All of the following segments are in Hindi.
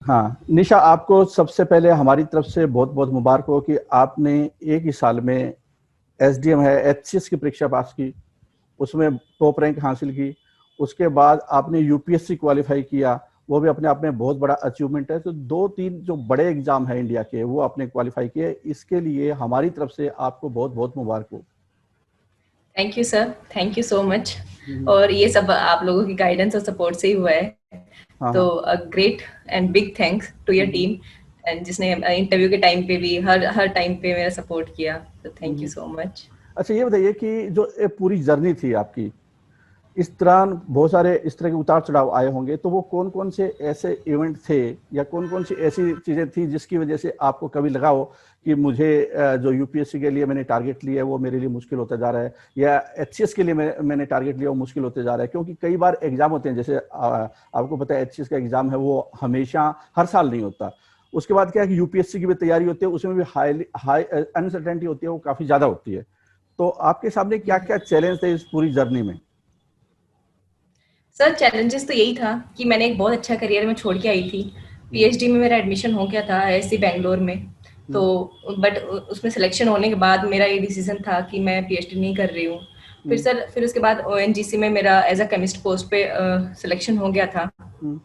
हाँ निशा, आपको सबसे पहले हमारी तरफ से बहुत बहुत मुबारक हो कि आपने एक ही साल में एसडीएम है एचसीएस की परीक्षा पास की, उसमें टॉप रैंक हासिल की। उसके बाद आपने यूपीएससी क्वालिफाई किया, वो भी अपने आप में बहुत बड़ा अचीवमेंट है। तो दो तीन जो बड़े एग्जाम है इंडिया के वो आपने क्वालिफाई किए, इसके लिए हमारी तरफ से आपको बहुत बहुत मुबारक हो। Thank you sir, thank you so much. Hmm. और ये सब आप लोगों की गाइडेंस और सपोर्ट से ही हुआ है। हाँ तो हाँ। A great and big thanks to your hmm. Team, and जिसने इंटरव्यू के टाइम पे भी हर हर टाइम पे मेरा सपोर्ट किया। तो thank you hmm. So much. अच्छा ये बताइए कि जो ये पूरी जर्नी थी आपकी, इस दौरान बहुत सारे इस तरह के उतार चढ़ाव आए होंगे, तो वो कौन कौन से ऐसे इवेंट थे या कौन कौन सी ऐसी चीजें थी जिसकी वजह से आपको कभी लगा हो कि मुझे जो यूपीएससी के लिए मैंने टारगेट लिया है वो मेरे लिए मुश्किल होता जा रहा है, या एचसीएस के लिए मैंने टारगेट लिया वो मुश्किल होते जा रहा है? क्योंकि कई बार एग्जाम होते हैं, जैसे आपको पता है एचसीएस का एग्जाम है वो हमेशा हर साल नहीं होता। उसके बाद क्या है कि यूपीएससी की भी तैयारी होती है, उसमें भी हाई अनसर्टेनिटी होती है, वो काफी ज्यादा होती है। तो आपके सामने क्या क्या चैलेंज थे इस पूरी जर्नी में? सर चैलेंजेस तो यही था कि मैंने एक बहुत अच्छा करियर में छोड़ के आई थी। हम्म। पीएचडी में मेरा एडमिशन हो गया था आईआईएससी बैंगलोर में। तो हम्म। बट उसमें सिलेक्शन होने के बाद मेरा ये डिसीजन था कि मैं पीएचडी नहीं कर रही हूँ। हम्म। फिर उसके बाद ओएनजीसी में मेरा एज अ केमिस्ट पोस्ट पे सिलेक्शन हो गया था, हम्म।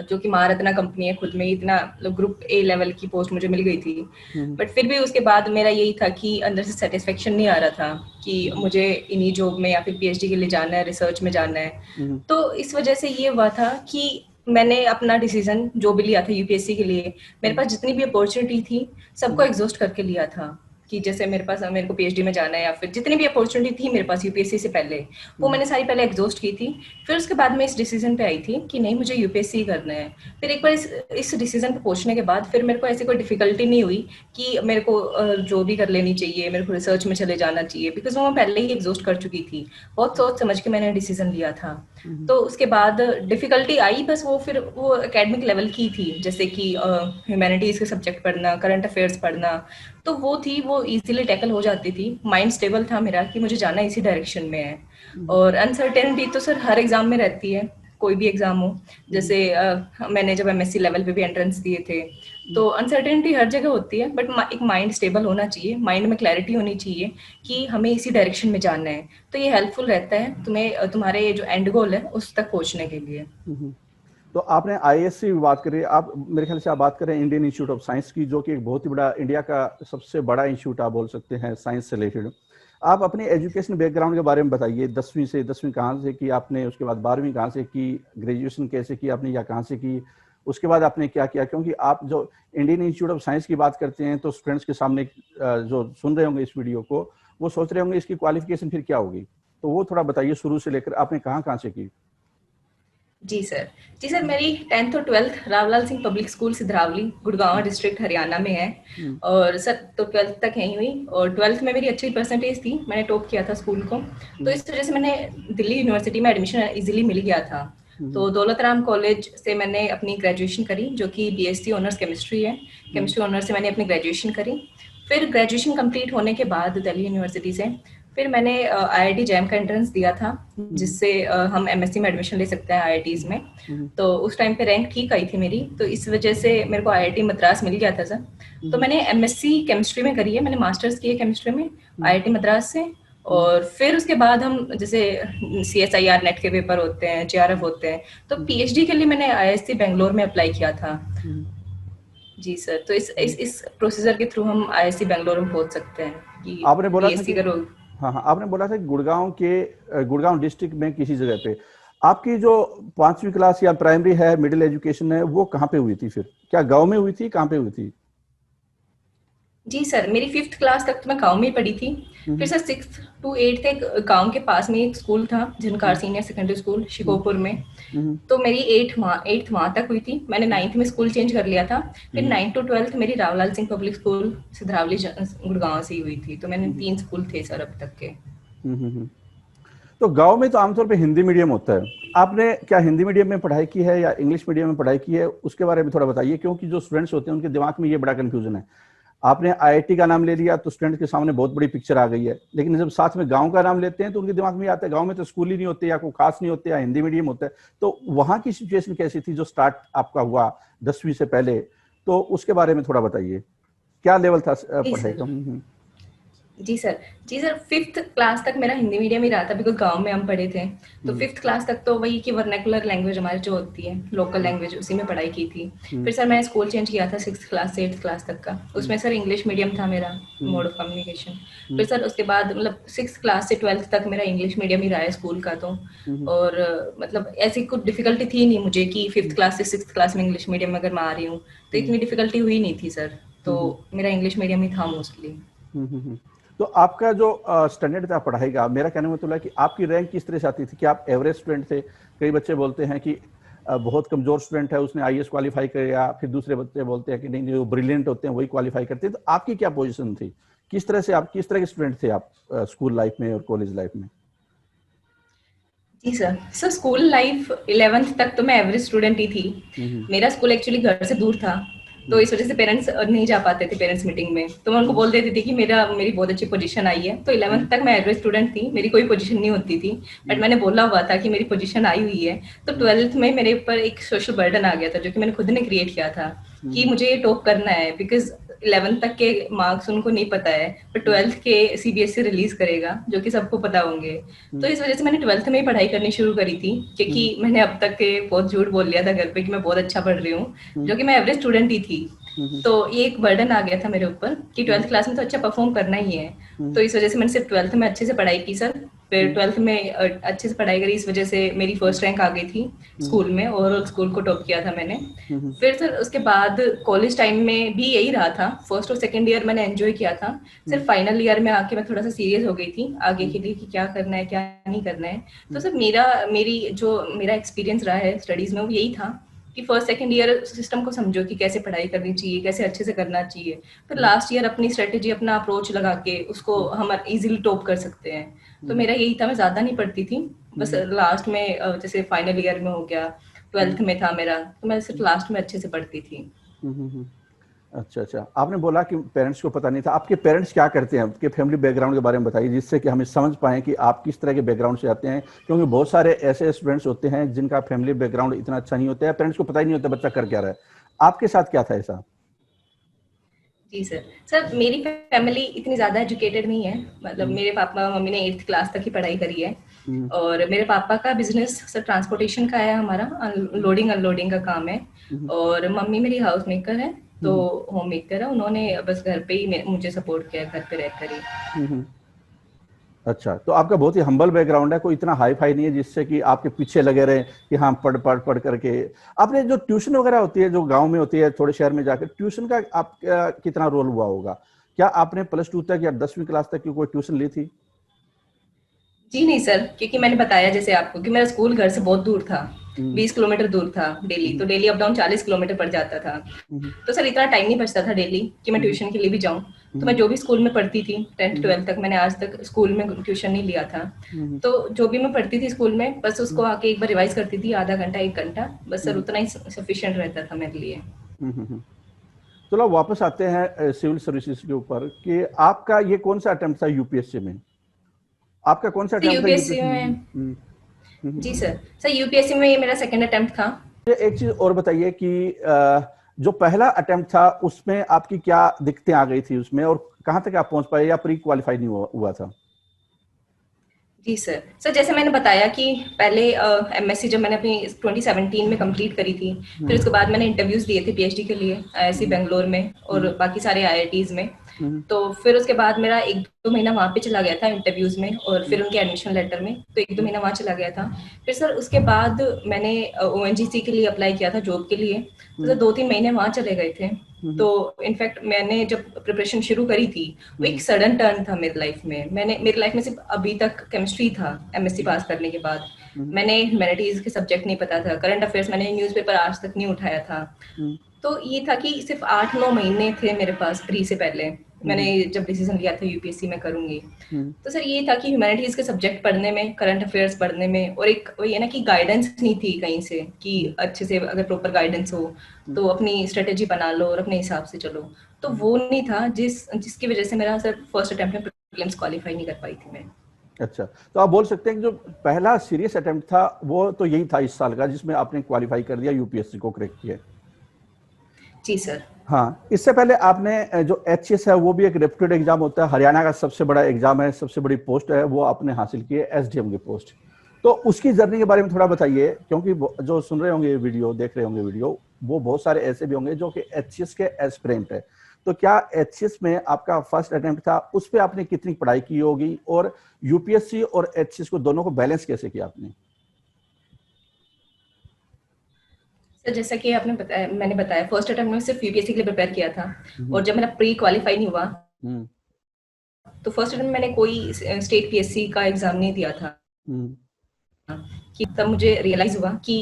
जो कि महारत्ना कंपनी है, खुद में ही इतना ग्रुप ए लेवल की पोस्ट मुझे मिल गई थी। हम्म। बट फिर भी उसके बाद मेरा यही था कि अंदर से सेटिस्फेक्शन नहीं आ रहा था कि हम्म। मुझे इन्हीं जॉब में या फिर पीएचडी के लिए जाना है, रिसर्च में जाना है। हम्म। तो इस वजह से ये हुआ था कि मैंने अपना डिसीजन जो भी लिया था यूपीएससी के लिए, मेरे हम्म। पास जितनी भी अपॉर्चुनिटी थी सबको हम्म। एग्जॉस्ट करके लिया था। कि जैसे मेरे को पीएचडी में जाना है या फिर जितनी भी अपॉर्चुनिटी थी मेरे पास यूपीएससी से पहले, वो हम्म। मैंने सारी पहले एग्जॉस्ट की थी। फिर उसके बाद मैं इस डिसीजन पे आई थी कि नहीं, मुझे यूपीएससी करना है। फिर एक बार इस डिसीजन पे पहुंचने के बाद फिर मेरे को ऐसी कोई डिफिकल्टी नहीं हुई कि मेरे को जो भी कर लेनी चाहिए, मेरे को रिसर्च में चले जाना चाहिए, बिकॉज वो मैं पहले ही एग्जॉस्ट कर चुकी थी। बहुत सोच समझ के मैंने डिसीजन लिया था। हम्म। तो उसके बाद डिफिकल्टी आई, बस वो एकेडमिक लेवल की थी, जैसे कि ह्यूमैनिटीज के सब्जेक्ट पढ़ना, करंट अफेयर्स पढ़ना। तो वो इजीली टैकल हो जाती थी। माइंड स्टेबल था मेरा कि मुझे जाना इसी डायरेक्शन में है। हम्म। और अनसर्टेनिटी तो सर हर एग्जाम में रहती है, कोई भी एग्जाम हो। हम्म। जैसे मैंने जब एमएससी लेवल पे भी एंट्रेंस दिए थे, हम्म। तो अनसर्टेनिटी हर जगह होती है, बट एक माइंड स्टेबल होना चाहिए, माइंड में क्लैरिटी होनी चाहिए कि हमें इसी डायरेक्शन में जाना है। तो ये हेल्पफुल रहता है तुम्हें, तुम्हारे जो एंड गोल है उस तक पहुंचने के लिए। हम्म। तो आपने आईएएस की बात करी, आप मेरे ख्याल से आप बात करें इंडियन इंस्टीट्यूट ऑफ साइंस की, जो कि एक बहुत ही बड़ा इंडिया का सबसे बड़ा इंस्टीट्यूट आप बोल सकते हैं साइंस से रिलेटेड। आप अपनी एजुकेशन बैकग्राउंड के बारे में बताइए, 10वीं कहाँ से की आपने, उसके बाद 12वीं कहाँ से की, ग्रेजुएशन कैसे की आपने या कहाँ से की, उसके बाद आपने क्या किया? क्योंकि आप जो इंडियन इंस्टीट्यूट ऑफ साइंस की बात करते हैं तो स्टूडेंट्स के सामने जो सुन रहे होंगे इस वीडियो को, वो सोच रहे होंगे इसकी क्वालिफिकेशन फिर क्या होगी। तो वो थोड़ा बताइए, शुरू से लेकर आपने कहाँ कहाँ से की? जी सर। जी सर, मेरी 10th और 12th Rawlal Singh public school Sidhrawali, Gurgaon hmm. District Haryana में है। हम्म। और सर तो 12th तक यहीं हुई, और 12th में मेरी अच्छी परसेंटेज थी, मैंने टॉप किया था स्कूल को। तो हम्म। इस वजह से मैंने दिल्ली यूनिवर्सिटी में एडमिशन इजीली मिल गया था। हम्म। तो दौलत राम कॉलेज से मैंने अपनी ग्रेजुएशन करी, जो कि बीएससी ऑनर्स केमिस्ट्री है। हम्म। केमिस्ट्री ऑनर्स से मैंने अपनी ग्रेजुएशन करी। फिर ग्रेजुएशन कंप्लीट होने के बाद दिल्ली यूनिवर्सिटी से फिर मैंने आईआईटी जैम का एंट्रेंस दिया था, हम्म। जिससे हम एमएससी में एडमिशन ले सकते हैं आईआईटीज में। हम्म। तो उस टाइम पे रैंक ठीक आई थी मेरी, तो इस वजह से मेरे को आईआईटी मद्रास मिल गया था सर। तो हम्म। मैंने एमएससी केमिस्ट्री में करी है, मैंने मास्टर्स की है केमिस्ट्री में हम्म। आईआईटी मद्रास से। हम्म। और फिर उसके बाद हम जैसे सीएसआईआर नेट के पेपर होते हैं, जेआरएफ होते हैं, तो हम्म। पीएचडी के लिए मैंने आईआईएससी बेंगलोर में अप्लाई किया था। हम्म। जी सर, तो हम्म। इस प्रोसीजर के थ्रू हम आईआईएससी बेंगलोर में पहुंच सकते हैं कि आपने बोला था बीएससी कि, करो। हाँ हाँ, आपने बोला था कि गुड़गांव डिस्ट्रिक्ट में किसी जगह पे आपकी जो 5वीं क्लास या प्राइमरी है, मिडिल एजुकेशन है, वो कहाँ पे हुई थी? फिर क्या गांव में हुई थी, कहाँ पे हुई थी? जी सर, मेरी 5th क्लास तक तो मैं गाँव में ही पढ़ी थी। फिर हम्म। सर 6th to 8th एक गाँव के पास में एक स्कूल था, झनकार हम्म। सीनियर सेकेंडरी स्कूल, हम्म। शिकोपुर में। हम्म। तो मेरी 8th वहाँ तक हुई थी। मैंने 9th में स्कूल चेंज कर लिया था। फिर हम्म। 9th to 12th मेरी रावलाल सिंह पब्लिक स्कूल सिधरावली गुड़गांव से ही हुई थी। तो मैंने हम्म। 3 स्कूल थे सर अब तक के। हम्म। तो गांव में तो आमतौर पे हिंदी मीडियम होता है, आपने क्या हिंदी मीडियम में पढ़ाई की है या इंग्लिश मीडियम में पढ़ाई की है? उसके बारे में थोड़ा बताइए, क्योंकि जो स्टूडेंट्स होते हैं उनके दिमाग में ये बड़ा कंफ्यूजन है। आपने आईआईटी का नाम ले लिया तो स्टूडेंट के सामने बहुत बड़ी पिक्चर आ गई है, लेकिन जब साथ में गांव का नाम लेते हैं तो उनके दिमाग में आता है गांव में तो स्कूल ही नहीं होते या कोई खास नहीं होते या हिंदी मीडियम होता है। तो वहां की सिचुएशन कैसी थी जो स्टार्ट आपका हुआ 10वीं से पहले, तो उसके बारे में थोड़ा बताइए, क्या लेवल था जी पढ़ाई सर। का? जी सर। जी सर, 5th क्लास तक मेरा हिंदी मीडियम ही रहा था, बिकॉज़ गाँव में हम पढ़े थे। तो 5th क्लास तक तो वही कि वर्नाक्युलर लैंग्वेज हमारी जो होती है, लोकल लैंग्वेज, उसी में पढ़ाई की थी। फिर सर मैंने स्कूल चेंज किया था 6th क्लास से 8th क्लास तक का। उसमें सर इंग्लिश मीडियम था मेरा मोड ऑफ कम्युनिकेशन। फिर सर उसके बाद मतलब 6th क्लास से 12th तक मेरा इंग्लिश मीडियम ही रहा है स्कूल का तो। और मतलब ऐसी कुछ डिफ़िकल्टी थी नहीं मुझे कि 5th क्लास से 6th क्लास में इंग्लिश मीडियम में अगर मैं आ रही हूँ, तो इतनी डिफ़िकल्टी हुई नहीं थी सर। तो मेरा इंग्लिश मीडियम ही था मोस्टली। तो आपका जो स्टैंडर्ड था पढ़ाई का, मेरा कहने में तो है कि आपकी रैंक किस तरह से आती थी? कि आप एवरेज स्टूडेंट थे? कई बच्चे बोलते हैं कि बहुत कमजोर स्टूडेंट है, उसने आईएएस क्वालिफाई किया, फिर दूसरे बच्चे बोलते हैं कि नहीं नहीं वो ब्रिलियंट होते हैं वही क्वालिफाई करते हैं। तो आपकी क्या पोजीशन थी? किस तरह से आप किस तरह के स्टूडेंट थे आप स्कूल लाइफ में और कॉलेज लाइफ में? जी sir. Sir school life 11th तक तो मैं एवरेज स्टूडेंट ही थी। हम्म मेरा स्कूल एक्चुअली घर से दूर था, तो हम्म इस वज़ह से पेरेंट्स नहीं जा पाते थे पेरेंट्स मीटिंग में। तो मैं उनको हम्म बोल देती थी कि मेरी बहुत अच्छी पोज़ीशन आई है। तो 11th हम्म तक मैं एवरेज स्टूडेंट थी, मेरी कोई पोज़ीशन नहीं होती थी। बट हम्म मैंने बोला हुआ था कि मेरी पोज़ीशन आई हुई है। तो हम्म 12th में मेरे ऊपर एक सोशल बर्डन आ गया था, जो कि मैंने खुद ने क्रिएट किया था कि हम्म मुझे ये टॉप करना है, बिकॉज़ 11th तक के मार्क्स उनको नहीं पता है, पर 12th के सीबीएसई रिलीज़ करेगा, जो कि सबको पता होंगे। तो इस वज़ह से मैंने 12th में ही पढ़ाई करनी शुरू करी थी, क्योंकि मैंने अब तक के बहुत झूठ बोल लिया था घर पे कि मैं बहुत अच्छा पढ़ रही हूँ, जो कि मैं एवरेज स्टूडेंट ही थी। हम्म तो ये एक बर्डन आ गया था मेरे ऊपर कि 12th क्लास में तो अच्छा परफॉर्म करना ही है। तो इस वजह से मैंने सिर्फ 12th में अच्छे से पढ़ाई की सर। फिर 12th में अच्छे से पढ़ाई करी, इस वजह से मेरी फर्स्ट रैंक आ गई थी स्कूल में, ओवरऑल स्कूल को टॉप किया था मैंने। फिर सर उसके बाद कॉलेज टाइम में भी यही रहा था, फर्स्ट और सेकंड ईयर मैंने एंजॉय किया था। सिर्फ फाइनल ईयर में आके मैं थोड़ा सा सीरियस हो गई थी आगे के लिए कि क्या करना है क्या नहीं करना है। तो सर मेरा एक्सपीरियंस रहा है स्टडीज में वो यही था कि फर्स्ट सेकंड ईयर सिस्टम को समझो कि कैसे पढ़ाई करनी चाहिए, कैसे अच्छे से करना चाहिए। फिर लास्ट ईयर अपनी स्ट्रेटेजी, अपना अप्रोच लगा के उसको हम इजीली टॉप कर सकते हैं। तो मेरा यही था, मैं ज़्यादा नहीं पढ़ती थी, बस लास्ट में जैसे फाइनल ईयर में हो गया, 12th में था मेरा, तो मैं सिर्फ लास्ट में अच्छे से पढ़ती थी। हम्म। अच्छा अच्छा, आपने बोला कि पेरेंट्स को पता नहीं था। आपके पेरेंट्स क्या करते हैं? आपके फैमिली बैकग्राउंड के बारे में बताइए, जिससे कि हम समझ पाएं कि आप किस तरह के बैकग्राउंड से आते हैं, क्योंकि बहुत सारे ऐसे स्टूडेंट्स होते हैं जिनका फैमिली बैकग्राउंड इतना अच्छा नहीं होता है, पेरेंट्स को पता ही नहीं होता बच्चा कर क्या रहा है। आपके साथ क्या था ऐसा? जी सर। सर मेरी फैमिली इतनी ज़्यादा एजुकेटेड नहीं है, मतलब हम्म मेरे पापा मम्मी ने 8th क्लास तक ही पढ़ाई करी है। हम्म और मेरे पापा का बिजनेस सर ट्रांसपोर्टेशन का है, हमारा लोडिंग अनलोडिंग का काम है। हम्म और मम्मी मेरी हाउस मेकर है, तो हम्म होम मेकर है, उन्होंने बस घर पे ही मुझे सपोर्ट किया, घर पे रहकर ही। हम्म। अच्छा, तो आपका बहुत ही हम्बल बैकग्राउंड है, कोई इतना हाई फाई नहीं है जिससे कि आपके पीछे लगे रहे कि हाँ पढ़ पढ़ पढ़ करके। आपने जो ट्यूशन वगैरह होती है जो गांव में होती है, थोड़े शहर में जाकर ट्यूशन का आपका कितना रोल हुआ होगा? क्या आपने +2 तक या 10वीं क्लास तक की कोई ट्यूशन ली थी? जी नहीं सर, क्योंकि मैंने बताया जैसे आपको कि मेरा स्कूल घर से बहुत दूर था, हम्म 20 किलोमीटर दूर था डेली, हम्म तो डेली अप डाउन 40 किलोमीटर पड़ जाता था। हम्म तो सर इतना टाइम नहीं बचता था डेली कि मैं हम्म ट्यूशन के लिए भी जाऊँ। तो मैं हम्म जो भी स्कूल में पढ़ती थी 10th हम्म 12th तक, मैंने आज तक स्कूल में ट्यूशन नहीं लिया था। हम्म तो जो भी मैं पढ़ती थी स्कूल में, बस उसको हम्म आके एक बार रिवाइज़ करती थी, आधा घंटा 1 घंटा, बस सर हम्म उतना ही सफिशिएंट रहता था मेरे लिए। हम्म। चलो वापस आते हैं सिविल सर्विसेज के ऊपर कि आपका ये कौन सा अटेम्प्ट था यूपीएससी में? आपका कौन सा सर अटेम्प्ट था यूपीएससी यूपीएससी? में हम्म। जी सर। सर यूपीएससी में ये मेरा सेकंड अटेम्प्ट था। ये एक चीज और बताइए कि जो पहला अटेम्प्ट था उसमें आपकी क्या दिक्कतें आ गई थी उसमें, और कहाँ तक आप पहुंच पाए या प्री क्वालिफाई नहीं हुआ था? जी सर। सर जैसे मैंने बताया कि पहले एमएससी जब मैंने अपनी 2017 में कंप्लीट करी थी, फिर हम्म उसके बाद मैंने इंटरव्यूज़ दिए थे पीएचडी के लिए आईआईसी हम्म बेंगलोर में और हम्म बाकी सारे आईआईटीज़ में। हम्म तो फिर उसके बाद मेरा 1-2 महीना वहाँ पे चला गया था इंटरव्यूज़ में, और फिर हम्म उनके एडमिशन लेटर में, तो 1-2 महीना वहाँ चला गया था। फिर सर उसके बाद मैंने ओएनजीसी के लिए अप्लाई किया था जॉब के लिए, तो सर हम्म 2-3 महीने वहाँ चले गए थे। तो हम्म इनफैक्ट मैंने जब प्रिपरेशन शुरू करी थी, वो एक हम्म सडन टर्न था मेरी लाइफ में। मेरी लाइफ में सिर्फ अभी तक केमिस्ट्री था एमएससी हम्म पास करने के बाद। हम्म मैंने ह्यूमैनिटीज के सब्जेक्ट नहीं पता था, करंट अफेयर्स मैंने न्यूज़पेपर आज तक नहीं उठाया था। हम्म तो ये था कि सिर्फ 8-9 महीने थे मेरे पास प्री से पहले, मैंने जब डिसीजन लिया था यूपीएससी में करूंगी, हम्म, तो सर ये था कि ह्यूमैनिटीज के सब्जेक्ट पढ़ने में, करंट अफेयर्स पढ़ने में, और एक वही है ना कि गाइडेंस नहीं थी कहीं से कि हम्म, अच्छे से अगर प्रॉपर गाइडेंस हो हम्म, तो अपनी स्ट्रेटेजी बना लो और अपने हिसाब से चलो। तो हम्म। वो नहीं था जिसकी वजह से मेरा सर फर्स्ट अटेम्प्ट में प्रीलिम्स क्वालिफाई नहीं कर पाई थी मैं। अच्छा, तो आप बोल सकते हैं कि जो पहला सीरियस अटेम्प्ट था वो तो यही था इस साल का, जिसमें आपने क्वालिफाई कर दिया, यूपीएससी को क्रैक किया। जी सर। हाँ, इससे पहले आपने जो एचएस है वो भी एक रेप्यूटेड एग्जाम होता है, हरियाणा का सबसे बड़ा एग्जाम है, सबसे बड़ी पोस्ट है, वो आपने हासिल की है, एसडीएम की पोस्ट। तो उसकी जर्नी के बारे में थोड़ा बताइए, क्योंकि जो सुन रहे होंगे ये वीडियो, देख रहे होंगे वीडियो, वो बहुत सारे ऐसे भी होंगे जो कि एचएस के एस्पिरेंट है। तो क्या एचएस में आपका फर्स्ट अटेम्प्ट था, उस पर आपने कितनी पढ़ाई की होगी, और यूपीएससी और एचएस को दोनों को बैलेंस कैसे किया आपने? सर जैसा कि आपने बताया, मैंने बताया फर्स्ट अटेम्प्ट में सिर्फ यूपीएससी के लिए प्रिपेयर किया था। हम्म, और जब मेरा प्री क्वालिफाई नहीं हुआ, हम्म, तो फर्स्ट अटेम्प्ट मैंने कोई स्टेट पीएससी का एग्जाम नहीं दिया था। हम्म, कि तब मुझे रियलाइज हुआ कि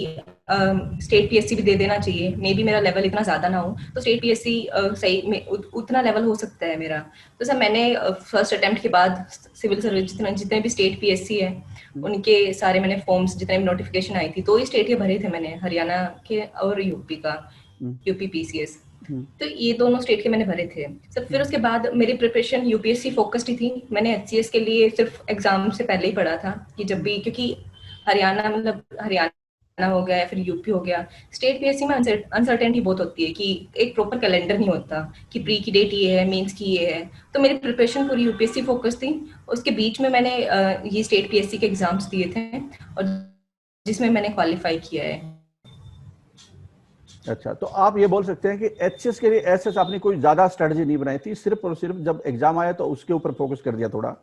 स्टेट पीएससी भी दे देना चाहिए, मे बी मेरा लेवल इतना ज़्यादा ना हो तो स्टेट पीएससी सही में उतना लेवल हो सकता है मेरा। तो सर मैंने फर्स्ट अटेम्प्ट के बाद सिविल सर्विस जितने भी स्टेट पीएससी है हम्म, उनके सारे मैंने फॉर्म्स, जितने भी नोटिफिकेशन आई थी, 2 ही स्टेट के भरे थे मैंने, हरियाणा के और यूपी का, हम्म, यूपी पीसीएस। हम्म, तो ये दोनों स्टेट के मैंने भरे थे सर। फिर उसके बाद मेरी प्रिपरेशन यूपीएससी फोकस्ड ही थी। मैंने एचसीएस के लिए सिर्फ एग्जाम से पहले ही पढ़ा था कि जब हम्म, भी, क्योंकि हरियाणा मतलब हरियाणा हो गया या फिर यूपी हो गया, स्टेट पीएससी में अनसर्टेनिटी बहुत होती है कि एक प्रॉपर कैलेंडर नहीं होता कि प्री की डेट ये है, मेंस की ये है। तो मेरी प्रिपरेशन पूरी यूपीएससी फोकस थी। उसके बीच में मैंने ये स्टेट पीएससी के एग्जाम्स दिए थे और जिसमें मैंने क्वालिफाई किया है। अच्छा, तो आप ये बोल सकते हैं कि एचएस के लिए एसएस आपने कोई ज्यादा स्ट्रेटजी नहीं बनाई थी, सिर्फ और सिर्फ जब एग्जाम आया तो उसके ऊपर फोकस कर दिया थोड़ा,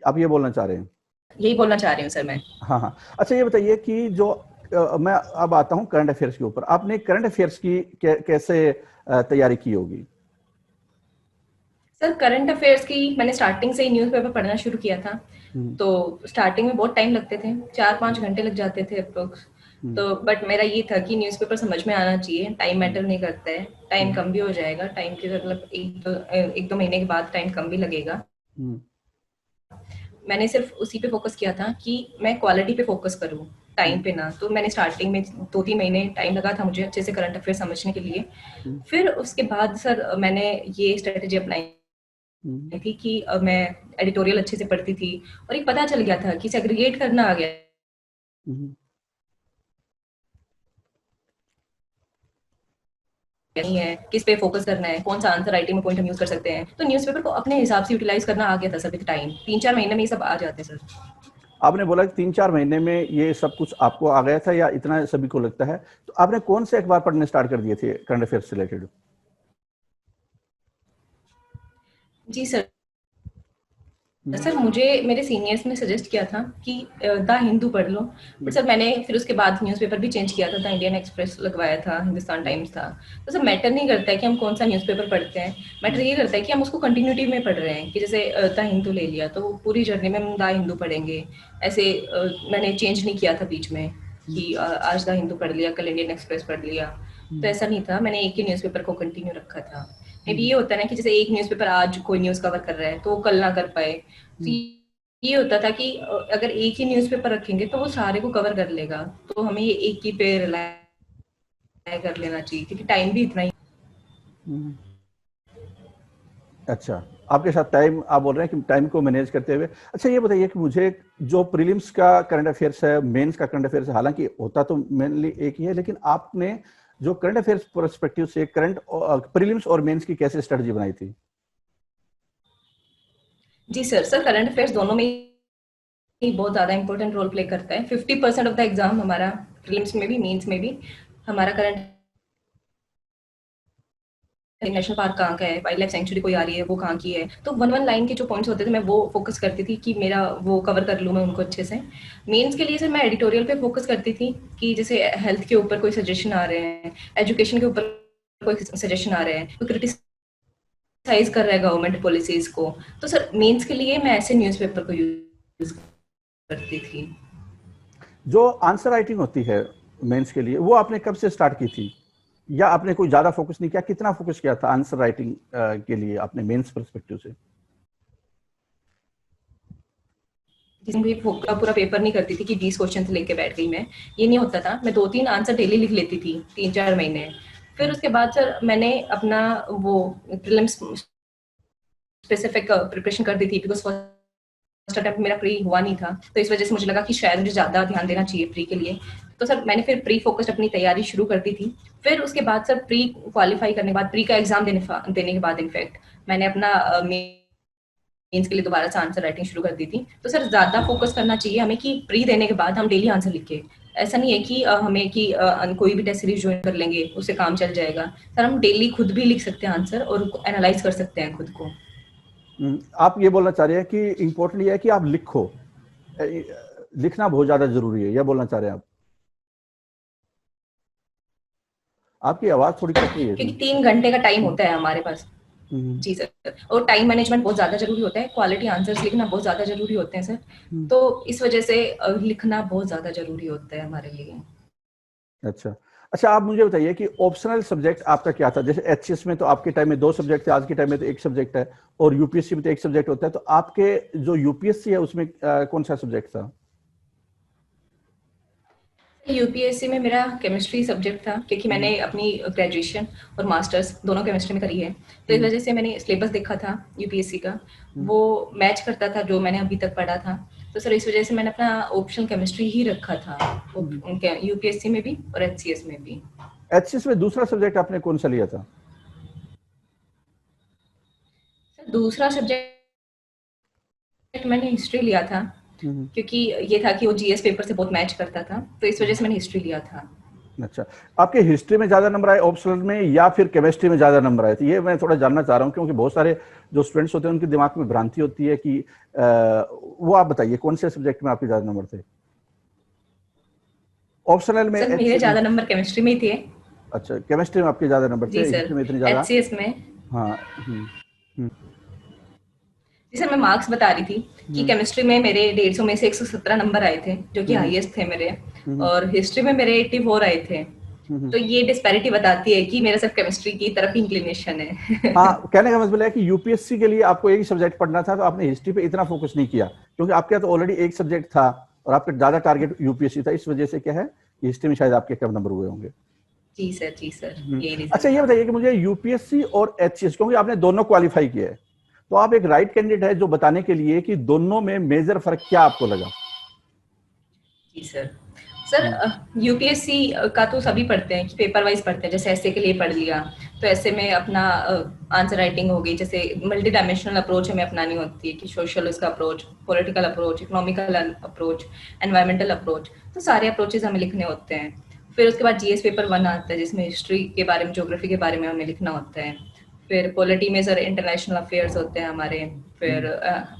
आप ये बोलना चाह रहे हैं? यही बोलना चाह रही हूँ सर मैं। हाँ, हाँ। अच्छा, ये बताइए कि जो मैं अब आता हूँ करंट अफेयर्स के ऊपर, आपने करंट अफेयर्स की कैसे तैयारी की होगी? सर करंट अफेयर्स की मैंने स्टार्टिंग से ही न्यूज़पेपर पढ़ना शुरू किया था। हम्म, तो स्टार्टिंग में बहुत टाइम लगते थे, 4-5 घंटे लग जाते थे अप्रोक्स। हम्म, तो बट मेरा ये था कि न्यूज़पेपर समझ में आना चाहिए, टाइम मैटर नहीं करता है, टाइम हम्म, कम भी हो जाएगा, टाइम के मतलब 1-2 महीने के बाद टाइम कम भी लगेगा। हम्म, मैंने सिर्फ उसी पे फोकस किया था कि मैं क्वालिटी पे फोकस करूँ, टाइम हम्म, पे ना। तो मैंने स्टार्टिंग में 2-3 महीने टाइम लगा था मुझे अच्छे से करंट अफेयर समझने के लिए। हम्म, फिर उसके बाद सर मैंने ये स्ट्रेटेजी अपनाई हम्म, थी कि मैं एडिटोरियल अच्छे से पढ़ती थी और एक पता चल गया था कि सेग्रीगेट करना आ गया हम्म, नहीं है, किस पे फोकस करना है, कौन सा आंसर राइटिंग में पॉइंट हम यूज कर सकते हैं। तो न्यूज़पेपर को अपने हिसाब से यूटिलाइज करना आ गया था सर विद टाइम। 3-4 महीने में ये सब आ जाते हैं सर। आपने बोला कि 3-4 महीने में ये सब कुछ आपको आ गया था, या इतना सभी को लगता है? तो आपने कौन से अखबार पढ़ने स्टार्ट कर दिए थे करंट अफेयर्स से रिलेटेड? जी सर। हम्म, सर मुझे मेरे सीनियर्स ने सजेस्ट किया था कि द हिंदू पढ़ लो। बट हम्म, सर मैंने फिर उसके बाद न्यूज़पेपर भी चेंज किया था, द इंडियन एक्सप्रेस लगवाया था, हिंदुस्तान हम्म, टाइम्स था। तो सर मैटर नहीं करता है कि हम कौन सा न्यूज़पेपर पढ़ते हैं, मैटर हम्म, ये करता है कि हम उसको कंटिन्यूटी में पढ़ रहे हैं। कि जैसे द हिंदू ले लिया तो पूरी जर्नी में हम द हिंदू पढ़ेंगे। ऐसे मैंने चेंज नहीं किया था बीच में हम्म, कि आज द हिंदू पढ़ लिया, कल इंडियन एक्सप्रेस पढ़ लिया। तो हम्म, ऐसा नहीं था, मैंने एक ही न्यूज़पेपर को कंटिन्यू रखा था। मे बी हम्म, ये होता है ना कि जैसे एक न्यूज़पेपर आज कोई न्यूज़ कवर कर रहा है तो वो कल ना कर पाए। तो हम्म, ये होता था कि अगर एक ही न्यूज़पेपर रखेंगे तो वो सारे को कवर कर लेगा। तो हमें ये एक ही पे रिलाय कर लेना चाहिए क्योंकि टाइम भी इतना ही। हम्म। अच्छा, आपके साथ टाइम, आप बोल रहे हैं कि टाइम को मैनेज करते हुए। अच्छा, ये बताइए कि मुझे जो प्रीलिम्स का करंट अफेयर्स है, मेंस का करंट अफेयर्स है, हालांकि होता तो मेनली एक ही है, लेकिन आपने जो करंट अफेयर्स पर्सपेक्टिव से करंट प्रीलिम्स और मेंस की कैसे स्ट्रेटजी बनाई थी? जी सर। सर करंट अफेयर्स दोनों में ही बहुत ज़्यादा इंपॉर्टेंट रोल प्ले करता है। 50% ऑफ द एग्जाम हमारा प्रीलिम्स में भी मेंस में भी हमारा करंट नेशनल पार्क कहाँ का है, वाइल्ड लाइफ सेंचुरी कोई आ रही है वो कहाँ की है। तो वन वन लाइन के जो पॉइंट्स होते थे मैं वो फोकस करती थी कि मेरा वो कवर कर लूँ मैं उनको अच्छे से। मेंस के लिए सर मैं एडिटोरियल पे फोकस करती थी कि जैसे हेल्थ के ऊपर कोई सजेशन आ रहे हैं, एजुकेशन के ऊपर कोई सजेशन आ रहे हैं, कोई क्रिटिसाइज कर रहा है गवर्नमेंट पॉलिसीज को। तो सर मेंस के लिए मैं ऐसे न्यूज़पेपर को यूज करती थी। जो आंसर राइटिंग होती है मेंस के लिए, वो आपने कब से स्टार्ट की थी, या आपने कोई ज्यादा फोकस नहीं किया? कितना फोकस किया था आंसर राइटिंग के लिए आपने मेंस पर्सपेक्टिव से? जिसमें भी पूरा पेपर नहीं करती थी कि 20 क्वेश्चन लेके बैठ गई मैं, ये नहीं होता था। मैं 2-3 आंसर डेली लिख लेती थी 3-4 महीने। फिर उसके बाद सर मैंने अपना वो प्रीलिम्स स्पेसिफिक प्रिपरेशन कर दी थी, बिकॉज फर्स्ट अटेम्प्ट मेरा प्री हुआ नहीं था, तो इस वजह से मुझे लगा कि शायद मुझे ज़्यादा ध्यान देना चाहिए प्री के लिए। तो सर मैंने फिर प्री फोकस्ड अपनी तैयारी शुरू कर दी थी। फिर उसके बाद सर प्री क्वालिफाई करने के बाद, प्री का एग्जाम देने के बाद इनफैक्ट मैंने अपना मेंस के लिए दोबारा से आंसर राइटिंग शुरू कर दी थी। तो सर ज़्यादा फोकस करना चाहिए हमें कि प्री देने के बाद हम डेली आंसर लिखें। ऐसा नहीं है कि हमें कि कोई भी टेस्ट सीरीज ज्वाइन कर लेंगे उससे काम चल जाएगा। सर हम डेली खुद भी लिख सकते हैं आंसर और एनालाइज कर सकते हैं खुद को। आप ये बोलना चाह रहे हैं कि इम्पोर्टेंट ये है कि आप लिखो, लिखना बहुत ज्यादा जरूरी है, यह बोलना चाह रहे हैं आप? आपकी आवाज थोड़ी कट रही है क्योंकि इसमें। 3 घंटे का टाइम होता है हमारे पास। हम्म, जी सर, और टाइम मैनेजमेंट बहुत ज़्यादा ज़रूरी होता है, क्वालिटी आंसर्स लिखना बहुत ज़्यादा ज़रूरी होते हैं सर। हम्म, तो इस वजह से लिखना बहुत ज़्यादा ज़रूरी होता है हमारे लिए। अच्छा। अच्छा, आप मुझे बताइए कि ऑप्शनल सब्जेक्ट आपका क्या था? जैसे एचएस में तो आपके टाइम में 2 सब्जेक्ट थे, आज के टाइम में तो 1 सब्जेक्ट है, और यूपीएससी में तो 1 सब्जेक्ट होता है। तो आपके जो यूपीएससी है उसमें कौन सा सब्जेक्ट था? यूपीएससी में मेरा केमिस्ट्री सब्जेक्ट था, क्योंकि मैंने अपनी ग्रेजुएशन और मास्टर्स दोनों केमिस्ट्री में करी है। तो इस हम्म, वजह से मैंने सिलेबस देखा था यूपीएससी का, हम्म, वो मैच करता था जो मैंने अभी तक पढ़ा था। तो सर इस वजह से मैंने अपना ऑप्शनल केमिस्ट्री ही रखा था हम्म। यूपीएससी में भी और एचसीएस में भी। एचएस में दूसरा सब्जेक्ट आपने कौन सा लिया था? सर दूसरा सब्जेक्ट मैंने हिस्ट्री लिया था, हम्म, क्योंकि ये था कि वो जीएस पेपर से बहुत मैच करता था, तो इस वजह हम्म। से मैंने हिस्ट्री लिया था। अच्छा, आपके हिस्ट्री में ज्यादा नंबर आए ऑप्शनल में, या फिर केमिस्ट्री में ज्यादा नंबर आए थे? ये मैं थोड़ा जानना चाह रहा हूँ, क्योंकि बहुत सारे जो स्टूडेंट्स होते हैं उनके दिमाग में भ्रांति होती है कि वो आप बताइए कौन से सब्जेक्ट में आपके ज्यादा नंबर थे ऑप्शनल में? सर मेरे ज़्यादा नंबर केमिस्ट्री में ही थे। अच्छा, केमिस्ट्री में आपके ज्यादा नंबर जी थे, सर, हिस्ट्री में इतने ज्यादा? एचसीएस में। हाँ। हम्म, जी सर, मैं मार्क्स बता रही थी कि हम्म, केमिस्ट्री में मेरे 150 में से 117 नंबर आए थे, जो कि हम्म, हाईएस्ट थे मेरे। हम्म, और हिस्ट्री में मेरे 84 आए थे। हम्म। तो ये डिस्पैरिटी बताती है कि मेरा सिर्फ केमिस्ट्री की तरफ इंक्लिनेशन है। हाँ, कहने का मतलब है कि यूपीएससी के लिए आपको एक ही सब्जेक्ट पढ़ना था, तो आपने हिस्ट्री पे इतना फोकस नहीं किया, क्योंकि आपके तो ऑलरेडी एक सब्जेक्ट था और आपका ज्यादा टारगेट यूपीएससी था। इस वजह से क्या है, हिस्ट्री में शायद आपके कम नंबर हुए होंगे। जी सर, यही रीजन अच्छा, ये था। बताइए कि मुझे यूपीएससी और एचसीएस, क्योंकि आपने दोनों क्वालिफाई किया है, तो आप एक राइट कैंडिडेट है जो बताने के लिए कि दोनों में मेजर फर्क क्या आपको लगा? जी सर। सर यूपीएससी का तो सभी पढ़ते हैं कि पेपर वाइज पढ़ते हैं, जैसे ऐसे के लिए पढ़ लिया, तो ऐसे में अपना आंसर राइटिंग हो गई, जैसे मल्टी डायमेंशनल अप्रोच हमें अपनानी होती है कि सोशल उसका approach, political approach, economical approach, environmental approach, तो सारे अप्रोचेज हमें लिखने होते हैं। फिर उसके बाद जीएस पेपर 1 आता है, जिसमें हिस्ट्री के बारे में, ज्योग्राफी के बारे में हमें लिखना होता है। फिर पॉलिटी में सर इंटरनेशनल अफेयर्स होते हैं हमारे। फिर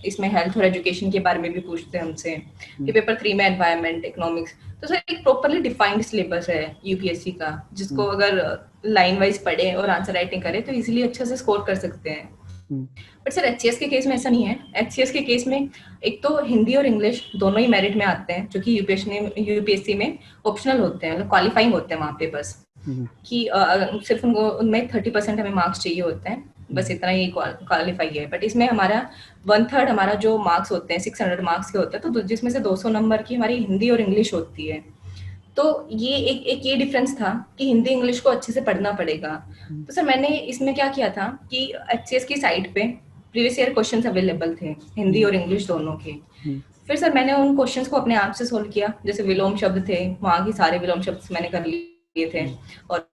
इसमें हेल्थ और एजुकेशन के बारे में भी पूछते हैं हमसे। फिर पेपर 3 में एनवायरमेंट, इकोनॉमिक्स। तो सर एक प्रॉपरली डिफाइंड सिलेबस है यूपीएससी का, जिसको अगर लाइन वाइज पढ़े और आंसर राइटिंग करे तो इजीली अच्छे से स्कोर कर सकते हैं। बट सर एचसीएस के केस में ऐसा नहीं है। एचसीएस के केस में एक तो हिंदी और इंग्लिश दोनों ही मेरिट में आते हैं, जो कि यूपीएससी में ऑप्शनल होते हैं, मतलब क्वालिफाइंग होते हैं वहाँ पे बस, कि सिर्फ उनको उनमें 30% हमें मार्क्स चाहिए होते हैं, बस इतना ही क्वालिफाई है। बट इसमें हमारा 1/3 हमारा जो मार्क्स होते हैं 600 मार्क्स के होते हैं, तो जिसमें से 200 नंबर की हमारी हिंदी और इंग्लिश होती है। तो ये एक ये डिफरेंस था कि हिंदी इंग्लिश को अच्छे से पढ़ना पड़ेगा। तो सर मैंने इसमें क्या किया था कि एचसीएस की साइट पे प्रीवियस ईयर क्वेश्चंस अवेलेबल थे, हिंदी और इंग्लिश दोनों के। फिर सर मैंने उन क्वेश्चंस को अपने आप से सोल्व किया, जैसे विलोम शब्द थे, वहाँ के सारे विलोम शब्द मैंने कर लिए थे। और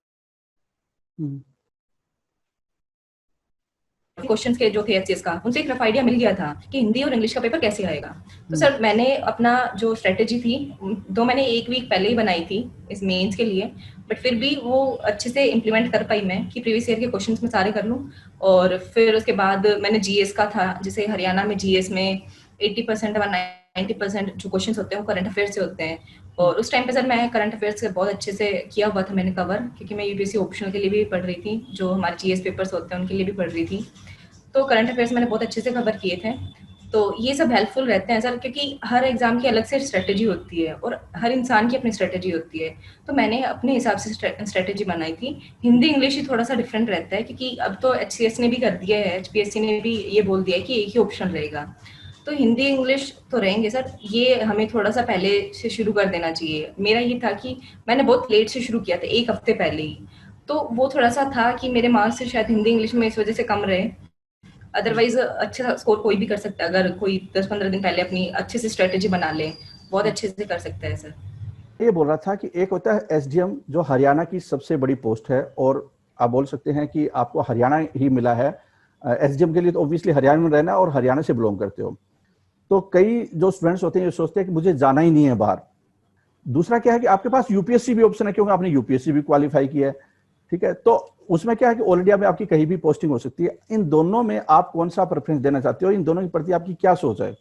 क्वेश्चंस के जो थे एचसीएस का, उनसे एक रफ आइडिया मिल गया था कि हिंदी और इंग्लिश का पेपर कैसे आएगा। तो सर मैंने अपना जो स्ट्रेटेजी थी, दो मैंने 1 वीक पहले ही बनाई थी इस मेंस के लिए, बट फिर भी वो अच्छे से इम्प्लीमेंट कर पाई मैं कि प्रीवियस ईयर के क्वेश्चंस में सारे कर लूँ। और फिर उसके बाद मैंने जीएस का था, जैसे हरियाणा में जीएस में 80% और 90% जो क्वेश्चन होते हैं वो करंट अफेयर से होते हैं। और उस टाइम पे सर मैं करंट अफेयर्स से बहुत अच्छे से किया हुआ था मैंने कवर, क्योंकि मैं यूपीएससी ऑप्शनल के लिए भी पढ़ रही थी, जो हमारे जीएस पेपर्स होते हैं उनके लिए भी पढ़ रही थी। तो करंट अफेयर्स मैंने बहुत अच्छे से कवर किए थे। तो ये सब हेल्पफुल रहते हैं सर, क्योंकि हर एग्जाम की अलग से स्ट्रेटेजी होती है और हर इंसान की अपनी स्ट्रेटेजी होती है। तो मैंने अपने हिसाब से स्ट्रेटेजी बनाई थी। हिंदी इंग्लिश ही थोड़ा सा डिफरेंट रहता है, क्योंकि अब तो एचसीएस ने भी कर दिया है, एचपीएससी ने भी ये बोल दिया है कि एक ही ऑप्शन रहेगा। तो हिंदी इंग्लिश तो रहेंगे सर, ये हमें थोड़ा सा पहले से शुरू कर देना चाहिए। मेरा ये था कि मैंने बहुत लेट से शुरू किया था, 1 हफ्ते पहले ही। तो वो थोड़ा सा था कि मेरे मार्क्स शायद हिंदी इंग्लिश में इस वजह से कम रहे। अदरवाइज अच्छा स्कोर कोई भी कर सकता है, अगर कोई 10-15 दिन पहले अपनी अच्छे से स्ट्रेटेजी बना ले, बहुत अच्छे से कर सकता है सर। ये बोल रहा था कि एक होता है एसडीएम जो हरियाणा की सबसे बड़ी पोस्ट है, और आप बोल सकते हैं कि आपको हरियाणा ही मिला है। एसडीएम के लिए तो ऑब्वियसली हरियाणा में रहना और हरियाणा से बिलोंग करते हो। तो कई जो स्टूडेंट्स होते हैं ये सोचते हैं कि मुझे जाना ही नहीं है बाहर। दूसरा क्या है कि आपके पास यूपीएससी भी ऑप्शन है, क्योंकि आपने यूपीएससी भी क्वालिफाई किया है। ठीक है, तो उसमें क्या है कि ऑल इंडिया में आपकी कहीं भी पोस्टिंग हो सकती है। इन दोनों में आप कौन सा प्रेफरेंस देना चाहते हो? इन दोनों के प्रति आपकी क्या सोच है?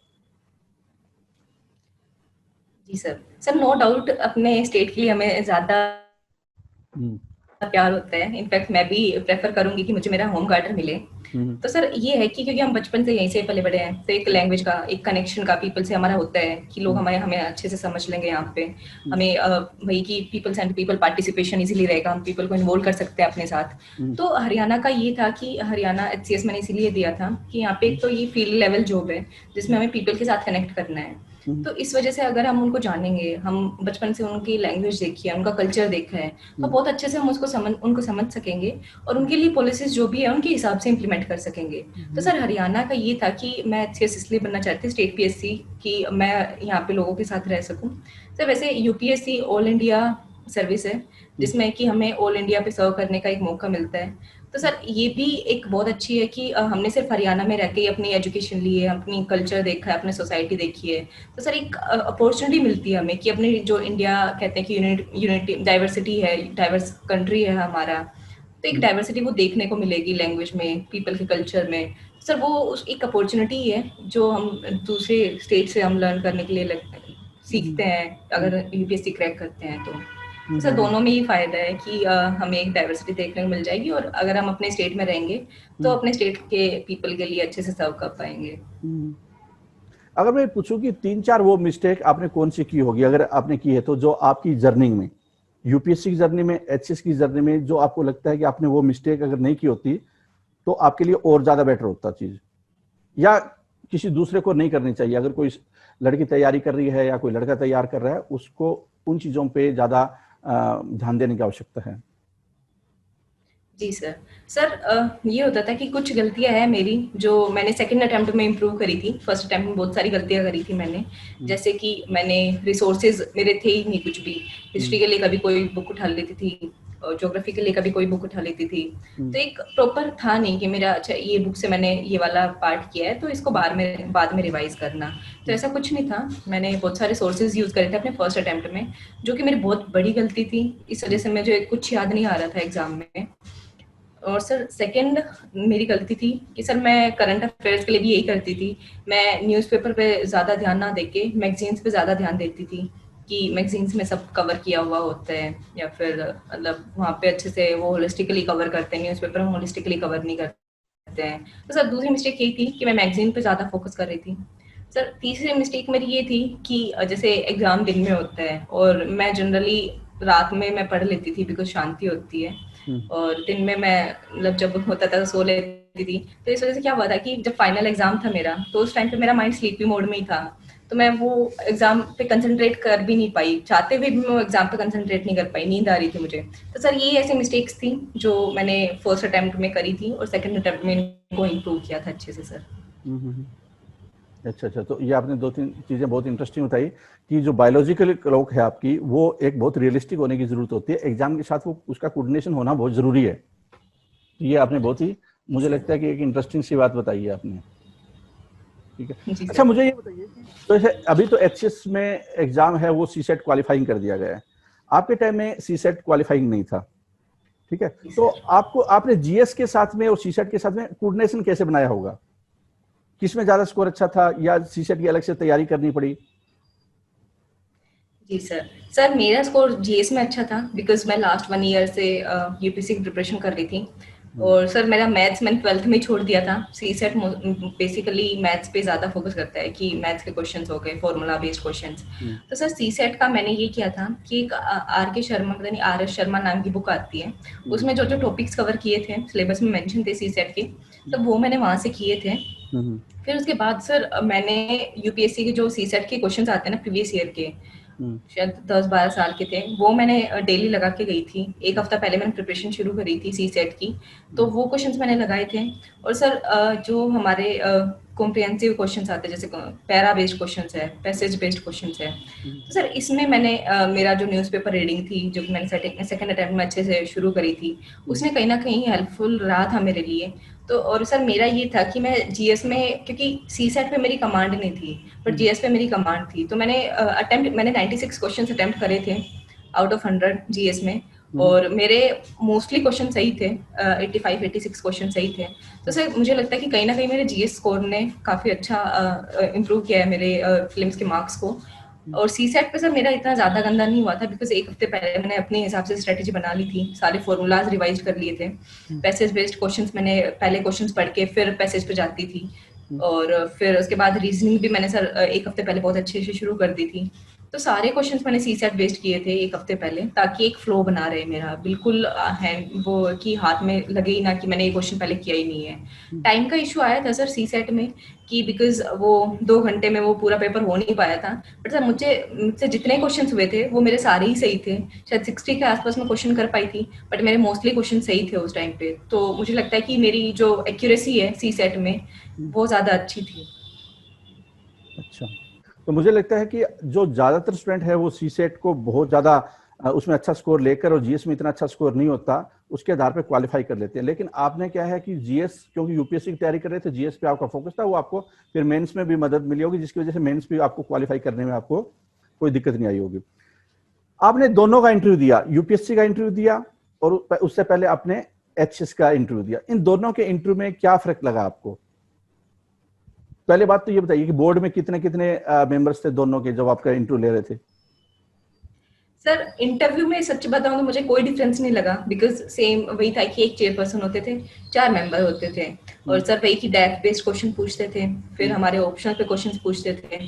जी सर। सर नो डाउट अपने स्टेट के लिए हमें ज़्यादा हम्म, प्यार होता है। इनफैक्ट मैं भी प्रेफर करूंगी कि मुझे मेरा होम गार्डन मिले। हम्म, तो सर ये है कि क्योंकि हम बचपन से यहीं से पले बड़े हैं, तो एक लैंग्वेज का, एक कनेक्शन का पीपल से हमारा होता है कि लोग हम्म, हमें हमें अच्छे से समझ लेंगे यहाँ पे। हम्म, हमें वही कि peoples and people participation easily रहेगा, हम पीपल को इन्वॉल्व कर सकते हैं अपने साथ। हम्म, तो हरियाणा का ये था कि हरियाणा एचसीएस मैंने इसीलिए दिया था कि यहाँ पे एक तो ये फील्ड लेवल जॉब है जिसमें हमें पीपल के साथ कनेक्ट करना है। हम्म, तो इस वजह से अगर हम उनको जानेंगे, हम बचपन से उनकी लैंग्वेज देखी है, उनका कल्चर देखा है, तो हम्म, बहुत अच्छे से हम उनको समझ सकेंगे और उनके लिए पॉलिसीज जो भी है उनके हिसाब से इम्प्लीमेंट कर सकेंगे। तो हम्म, सर हरियाणा का ये था कि मैं एचसीएस इसलिए बनना चाहती थी, स्टेट पीएससी, कि मैं यहाँ पे लोगों के साथ रह सकूँ। सर वैसे यूपीएससी ऑल इंडिया सर्विस है हम्म, जिसमें कि हमें ऑल इंडिया पे सर्व करने का एक मौका मिलता है। तो सर ये भी एक बहुत अच्छी है कि हमने सिर्फ हरियाणा में रह के ही अपनी एजुकेशन ली है, अपनी कल्चर देखा है, अपनी सोसाइटी देखी है। तो सर एक अपॉर्चुनिटी मिलती है हमें कि अपनी जो इंडिया कहते हैं कि यूनिटी डाइवर्सिटी है, डाइवर्स कंट्री है हमारा, तो एक हम्म, डाइवर्सिटी वो देखने को मिलेगी लैंग्वेज में, पीपल के कल्चर में। सर वो उस एक अपॉर्चुनिटी है जो हम दूसरे स्टेट से हम लर्न करने के लिए हम्म, सीखते हैं हम्म, अगर यूपीएससी क्रैक करते हैं तो। हम्म, सर दोनों में ही फायदा है कि हमें एक डाइवर्सिटी देखने को मिल जाएगी और अगर हम अपने स्टेट में रहेंगे तो हम्म, अपने स्टेट के पीपल के लिए अच्छे से सर्व कर पाएंगे। हम्म। अगर मैं पूछूं कि 3-4 वो मिस्टेक आपने कौन सी की होगी, अगर आपने की है तो, जो आपकी जर्नी में, यूपीएससी की जर्नी में, एचएस की जर्नी में, जो आपको लगता है कि आपने वो मिस्टेक अगर नहीं की होती तो आपके लिए और ज्यादा बेटर होता चीज, या किसी दूसरे को नहीं करनी चाहिए? अगर कोई लड़की तैयारी कर रही है या कोई लड़का तैयार कर रहा है, उसको उन चीजों पे ज्यादा ध्यान देने की आवश्यकता है। जी सर। सर ये होता था कि कुछ गलतियाँ हैं मेरी जो मैंने सेकंड अटेम्प्ट में इम्प्रूव करी थी। फर्स्ट अटेम्प्ट में बहुत सारी गलतियाँ करी थी मैंने। हम्म, जैसे कि मैंने रिसोर्सेज मेरे थे ही नहीं कुछ भी। हिस्ट्री हम्म, के लिए कभी कोई बुक उठा लेती थी और ज्योग्राफी के लिए कभी कोई बुक उठा लेती थी। हम्म, तो एक प्रॉपर था नहीं कि मेरा अच्छा ये बुक से मैंने ये वाला पार्ट किया है तो इसको बाद में रिवाइज करना। तो हम्म, ऐसा कुछ नहीं था। मैंने बहुत सारे सोर्सेज यूज़ करे थे अपने फर्स्ट अटेम्प्ट में, जो कि मेरी बहुत बड़ी गलती थी। इस वजह से मुझे कुछ याद नहीं आ रहा था एग्जाम में। और सर सेकंड मेरी गलती थी कि सर मैं करंट अफेयर्स के लिए भी यही करती थी। मैं न्यूज़पेपर पे ज़्यादा ध्यान ना देके मैगजीन्स पे ज़्यादा ध्यान देती थी कि मैगजीन्स में सब कवर किया हुआ होता है, या फिर मतलब वहाँ पे अच्छे से वो होलिस्टिकली कवर करते हैं, न्यूज़पेपर में होलिस्टिकली कवर नहीं करते हैं। तो सर दूसरी मिस्टेक यही थी कि मैं मैगजीन पे ज़्यादा फोकस कर रही थी। सर तीसरी मिस्टेक मेरी ये थी कि जैसे एग्ज़ाम दिन में होता है और मैं जनरली रात में मैं पढ़ लेती थी बिकॉज़ शांति होती है, हम्म, और दिन में मैं मतलब जब होता था तो सो लेती थी। तो इस वज़ह से क्या हुआ था कि जब फाइनल एग्ज़ाम था मेरा, तो उस टाइम पे मेरा माइंड स्लीपी मोड में ही था। तो मैं वो एग्ज़ाम पे कंसंट्रेट कर भी नहीं पाई। चाहते हुए भी मैं वो एग्ज़ाम पे कंसंट्रेट नहीं कर पाई, नींद आ रही थी मुझे। तो सर ये ऐसी मिस्टेक्स थी जो मैंने फर्स्ट अटेम्प्ट में करी थी और सेकंड अटेम्प्ट में इनको इम्प्रूव किया था अच्छे से सर। हम्म, अच्छा अच्छा, तो ये आपने 2-3 चीजें बहुत इंटरेस्टिंग बताई कि जो बायोलॉजिकल क्लॉक है आपकी, वो एक बहुत रियलिस्टिक होने की जरूरत होती है, एग्जाम के साथ वो उसका कोऑर्डिनेशन होना बहुत जरूरी है। तो ये आपने बहुत ही, जी मुझे सर। लगता है कि एक इंटरेस्टिंग सी बात बताई है आपने। ठीक है। जी अच्छा, सर। मुझे ये बताइए कि तो जैसे अभी तो एचएस में एग्जाम है वो सी सेट क्वालिफाइंग कर दिया गया है, आपके टाइम में सी सेट क्वालिफाइंग नहीं था। ठीक है, जी तो सर। आपको आपने जीएस के साथ में और सी सेट के साथ में कोऑर्डिनेशन कैसे बनाया होगा? किसमें ज्यादा स्कोर अच्छा था, या सी सेट की अलग से तैयारी करनी पड़ी? जी सर। सर मेरा स्कोर जीएस में अच्छा था बिकॉज़ मैं लास्ट 1 ईयर से यूपीएससी की प्रिपरेशन कर रही थी। और सर मेरा मैथ्स मैंने 12th में ही छोड़ दिया था। सी सेट बेसिकली मैथ्स पे ज़्यादा फोकस करता है कि मैथ्स के क्वेश्चंस हो गए, फॉर्मूला बेस्ड क्वेश्चंस। तो सर सी सेट का मैंने ये किया था कि एक आर के शर्मा, पता नहीं आर एस शर्मा नाम की बुक आती है, उसमें जो जो टॉपिक्स कवर किए थे सिलेबस में मेंशन थे सी सेट के, तो वो मैंने वहाँ से किए थे। फिर उसके बाद सर मैंने यूपीएससी के जो सी सेट के क्वेश्चंस आते हैं ना प्रीवियस ईयर के, शायद 10-12 साल के थे, वो मैंने डेली लगा के गई थी। एक हफ्ता पहले मैंने प्रिपरेशन शुरू करी थी सी सेट की, तो वो क्वेश्चंस मैंने लगाए थे। और सर जो हमारे कॉम्प्रिहेंसिव क्वेश्चंस आते हैं, जैसे पैरा बेस्ड क्वेश्चंस है, पैसेज बेस्ड क्वेश्चंस है, तो सर इसमें मैंने मेरा जो न्यूज़पेपर रीडिंग थी जो मैंने सेकंड अटेम्प्ट में अच्छे से शुरू करी थी, उसने कहीं ना कहीं हेल्पफुल रहा था मेरे लिए। तो और सर मेरा ये था कि मैं जीएस में, क्योंकि सी सेट पे मेरी कमांड नहीं थी बट जीएस पे मेरी कमांड थी, तो मैंने 96 क्वेश्चन अटेम्प्ट करे थे आउट ऑफ 100 जीएस में, और मेरे मोस्टली क्वेश्चन सही थे, 85-86 क्वेश्चन सही थे। तो सर मुझे लगता है कि कहीं ना कहीं मेरे जीएस स्कोर ने काफ़ी अच्छा इम्प्रूव किया है मेरे फिल्म्स के मार्क्स को। और सी सेट पे सर मेरा इतना ज़्यादा गंदा नहीं हुआ था, बिकॉज एक हफ्ते पहले मैंने अपने हिसाब से स्ट्रेटेजी बना ली थी, सारे फॉर्मूलाज रिवाइज कर लिए थे, पैसेज बेस्ड क्वेश्चंस मैंने पहले क्वेश्चंस पढ़ के फिर पैसेज पे जाती थी, और फिर उसके बाद रीजनिंग भी मैंने सर एक हफ्ते पहले बहुत अच्छे से शुरू कर दी थी। तो सारे क्वेश्चंस मैंने सी सेट बेस्ड किए थे एक हफ्ते पहले, ताकि एक फ्लो बना रहे मेरा बिल्कुल है वो, कि हाथ में लगे ही ना कि मैंने ये क्वेश्चन पहले किया ही नहीं है। टाइम का इशू आया था सर सी सेट में, कि बिकॉज वो 2 घंटे में वो पूरा पेपर हो नहीं पाया था, बट सर मुझसे जितने क्वेश्चन हुए थे वो मेरे सारे ही सही थे। शायद 60 के आसपास मैं क्वेश्चन कर पाई थी, बट मेरे मोस्टली क्वेश्चन सही थे उस टाइम पे। तो मुझे लगता है कि मेरी जो एक्यूरेसी है सी सेट में वो ज़्यादा अच्छी थी। अच्छा, तो मुझे लगता है कि जो ज्यादातर स्टूडेंट है वो सी सेट को बहुत ज्यादा उसमें अच्छा स्कोर लेकर, और जीएस में इतना अच्छा स्कोर नहीं होता, उसके आधार पे क्वालिफाई कर लेते हैं। लेकिन आपने क्या है कि जीएस, क्योंकि यूपीएससी की तैयारी कर रहे थे, जीएस पे आपका फोकस था, वो आपको फिर मेंस में भी मदद मिली होगी, जिसकी वजह से मेंस भी आपको क्वालिफाई करने में आपको कोई दिक्कत नहीं आई होगी। आपने दोनों का इंटरव्यू दिया, यूपीएससी का इंटरव्यू दिया और उससे पहले आपने एचएस का इंटरव्यू दिया। इन दोनों के इंटरव्यू में क्या फर्क लगा आपको? पहले बात तो ये बताइए कि बोर्ड में कितने कितने मेंबर्स थे दोनों के जब आपका इंटरव्यू ले रहे थे? सर इंटरव्यू में सच बताऊं तो मुझे कोई डिफरेंस नहीं लगा, बिकॉज सेम वही था कि एक चेयरपर्सन होते थे, 4 मेंबर होते थे, और सर वही की डेप्थ बेस्ड क्वेश्चन पूछते थे, फिर हमारे ऑप्शनल पे क्वेश्चन पूछते थे,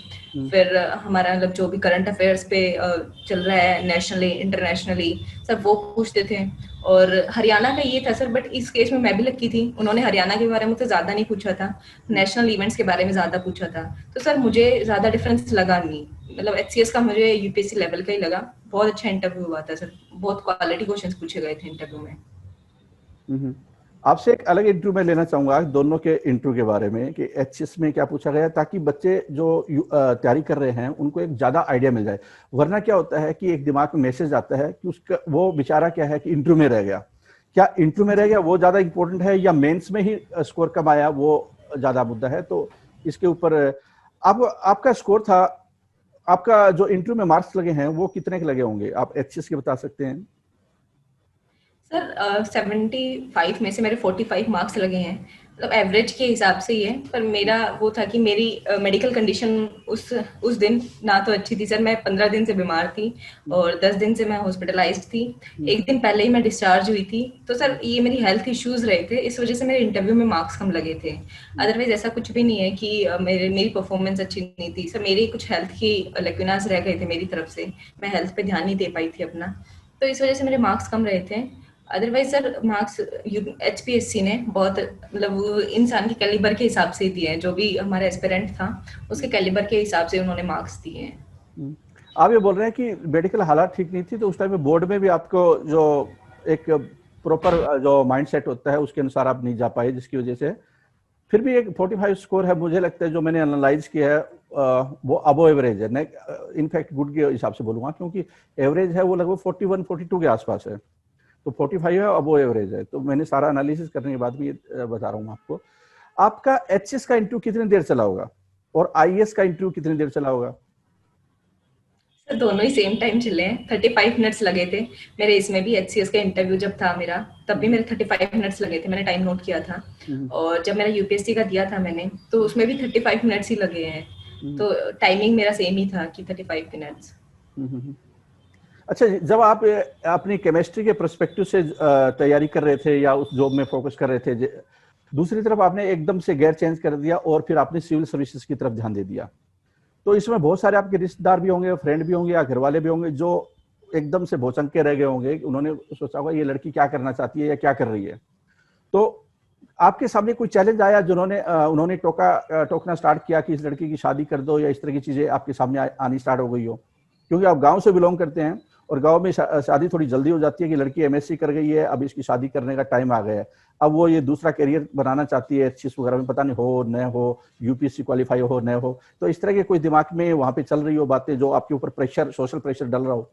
फिर हमारा मतलब जो भी करंट अफेयर्स पे चल रहा है नेशनली इंटरनेशनली सब वो पूछते थे। और हरियाणा का ये था सर, बट इस केस में मैं भी लकी थी, उन्होंने हरियाणा के बारे में मुझसे ज्यादा नहीं पूछा था, नेशनल इवेंट्स के बारे में ज्यादा पूछा था। तो सर मुझे ज्यादा डिफरेंस लगा नहीं, मतलब एचसीएस का मुझे यूपीएससी लेवल का ही लगा। बहुत अच्छा इंटरव्यू हुआ था सर, बहुत क्वालिटी क्वेश्चंस पूछे गए थे इंटरव्यू में। आपसे एक अलग इंटरव्यू में लेना चाहूंगा दोनों के इंटरव्यू के बारे में, कि एचएस में क्या पूछा गया, ताकि बच्चे जो तैयारी कर रहे हैं उनको एक ज्यादा आइडिया मिल जाए। वरना क्या होता है कि एक दिमाग में मैसेज आता है कि उसका वो बेचारा क्या है कि इंटरव्यू में रह गया, क्या इंटरव्यू में रह गया वो ज्यादा इंपॉर्टेंट है, या मेंस में ही स्कोर कम आया वो ज्यादा मुद्दा है? तो इसके ऊपर आपका स्कोर था, आपका जो इंटरव्यू में मार्क्स लगे हैं वो कितने के लगे होंगे, आप एचएस के बता सकते हैं? सर 75 में से मेरे 45 मार्क्स लगे हैं, मतलब एवरेज के हिसाब से ही है। पर मेरा वो था कि मेरी मेडिकल कंडीशन उस दिन ना तो अच्छी थी सर, मैं 15 दिन से बीमार थी और 10 दिन से मैं हॉस्पिटलाइज्ड थी। एक दिन पहले ही मैं डिस्चार्ज हुई थी, तो सर ये मेरी हेल्थ इश्यूज रहे थे, इस वजह से मेरे इंटरव्यू में मार्क्स कम लगे थे। अदरवाइज ऐसा कुछ भी नहीं है कि मेरी परफॉर्मेंस अच्छी नहीं थी सर, मेरी कुछ हेल्थ की लेक्यूनास रह गए थे मेरी तरफ से, मैं हेल्थ पे ध्यान नहीं दे पाई थी अपना, तो इस वजह से मेरे मार्क्स कम रहे थे। अदरवाइज सर मार्क्स एचपीएससी ने बहुत, मतलब इंसान के कैलिबर के हिसाब से दिए हैं, जो भी हमारा एस्पिरेंट था उसके कैलिबर के हिसाब से उन्होंने मार्क्स दिए हैं। आप ये बोल रहे हैं कि मेडिकल हालात ठीक नहीं थी, तो उस टाइम में बोर्ड में भी आपको जो एक प्रॉपर जो माइंडसेट होता है उसके अनुसार आप नहीं जा पाए, जिसकी वजह से फिर भी एक 45 स्कोर है, मुझे लगता है जो मैंने एनालाइज किया है वो अबो एवरेज है, इनफैक्ट गुड के हिसाब से बोलूंगा, क्योंकि एवरेज है वो लगभग 41-42 के आसपास है, तो 45 है अबो एवरेज है। तो मैंने सारा एनालिसिस करने के बाद भी ये बता रहा हूँ आपको। आपका एचएस का इंटरव्यू कितनी देर चला होगा और आईएएस का इंटरव्यू कितनी देर चला होगा? सर दोनों ही सेम टाइम चले हैं, 35 मिनट्स लगे थे मेरे। इसमें भी एचसीएस का इंटरव्यू जब था मेरा, तब भी मेरे 35 मिनट्स लगे थे, मैंने टाइम नोट किया था। और जब मेरा यूपीएससी का दिया था मैंने, तो उसमें भी 35 मिनट्स ही लगे हैं, तो टाइमिंग मेरा सेम ही था कि 35 मिनट्स। अच्छा, जब आप अपनी केमिस्ट्री के पर्सपेक्टिव से तैयारी कर रहे थे या उस जॉब में फोकस कर रहे थे, दूसरी तरफ आपने एकदम से गेयर चेंज कर दिया और फिर आपने सिविल सर्विसेज की तरफ ध्यान दे दिया, तो इसमें बहुत सारे आपके रिश्तेदार भी होंगे, फ्रेंड भी होंगे या घर वाले भी होंगे जो एकदम से भौचंक के रह गए होंगे। उन्होंने सोचा होगा ये लड़की क्या करना चाहती है या क्या कर रही है। तो आपके सामने कोई चैलेंज आया जिन्होंने उन्होंने टोकना स्टार्ट किया कि इस लड़की की शादी कर दो, या इस तरह की चीजें आपके सामने आनी स्टार्ट हो गई हो? क्योंकि आप गांव से बिलोंग करते हैं और गांव में शादी थोड़ी जल्दी हो जाती है कि लड़की एमएससी कर गई है, अब इसकी शादी करने का टाइम आ गया है, अब वो ये दूसरा करियर बनाना चाहती है एचएस वगैरह में, पता नहीं हो न हो, यूपीएससी क्वालिफाई हो न हो, तो इस तरह के कोई दिमाग में वहां पे चल रही हो बातें जो आपके ऊपर प्रेशर, सोशल प्रेशर डल रहा हो?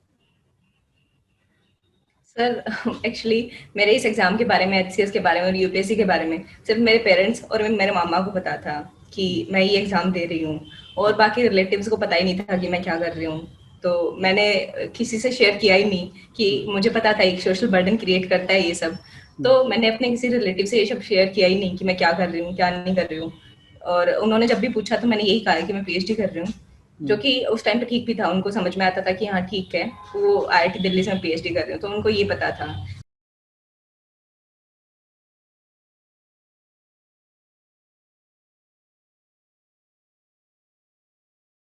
सर एक्चुअली मेरे इस एग्जाम के बारे में, एचसीएस के बारे में और यूपीएससी के बारे में सिर्फ मेरे पेरेंट्स और मेरे मामा को पता था कि मैं ये एग्जाम दे रही हूँ, और बाकी रिलेटिव्स को पता ही नहीं था कि मैं क्या कर रही हूँ। तो मैंने किसी से शेयर किया ही नहीं कि मुझे पता था एक सोशल बर्डन क्रिएट करता है ये सब। तो मैंने अपने किसी रिलेटिव से ये सब शेयर किया ही नहीं कि मैं क्या कर रही हूँ, क्या नहीं कर रही हूँ। और उन्होंने जब भी पूछा तो मैंने यही कहा कि मैं पीएचडी कर रही हूँ, जो कि उस टाइम पे ठीक भी था, उनको समझ में आता था कि हाँ ठीक है, वो आईआईटी दिल्ली से मैं पीएचडी कर रही हूँ, तो उनको ये पता था।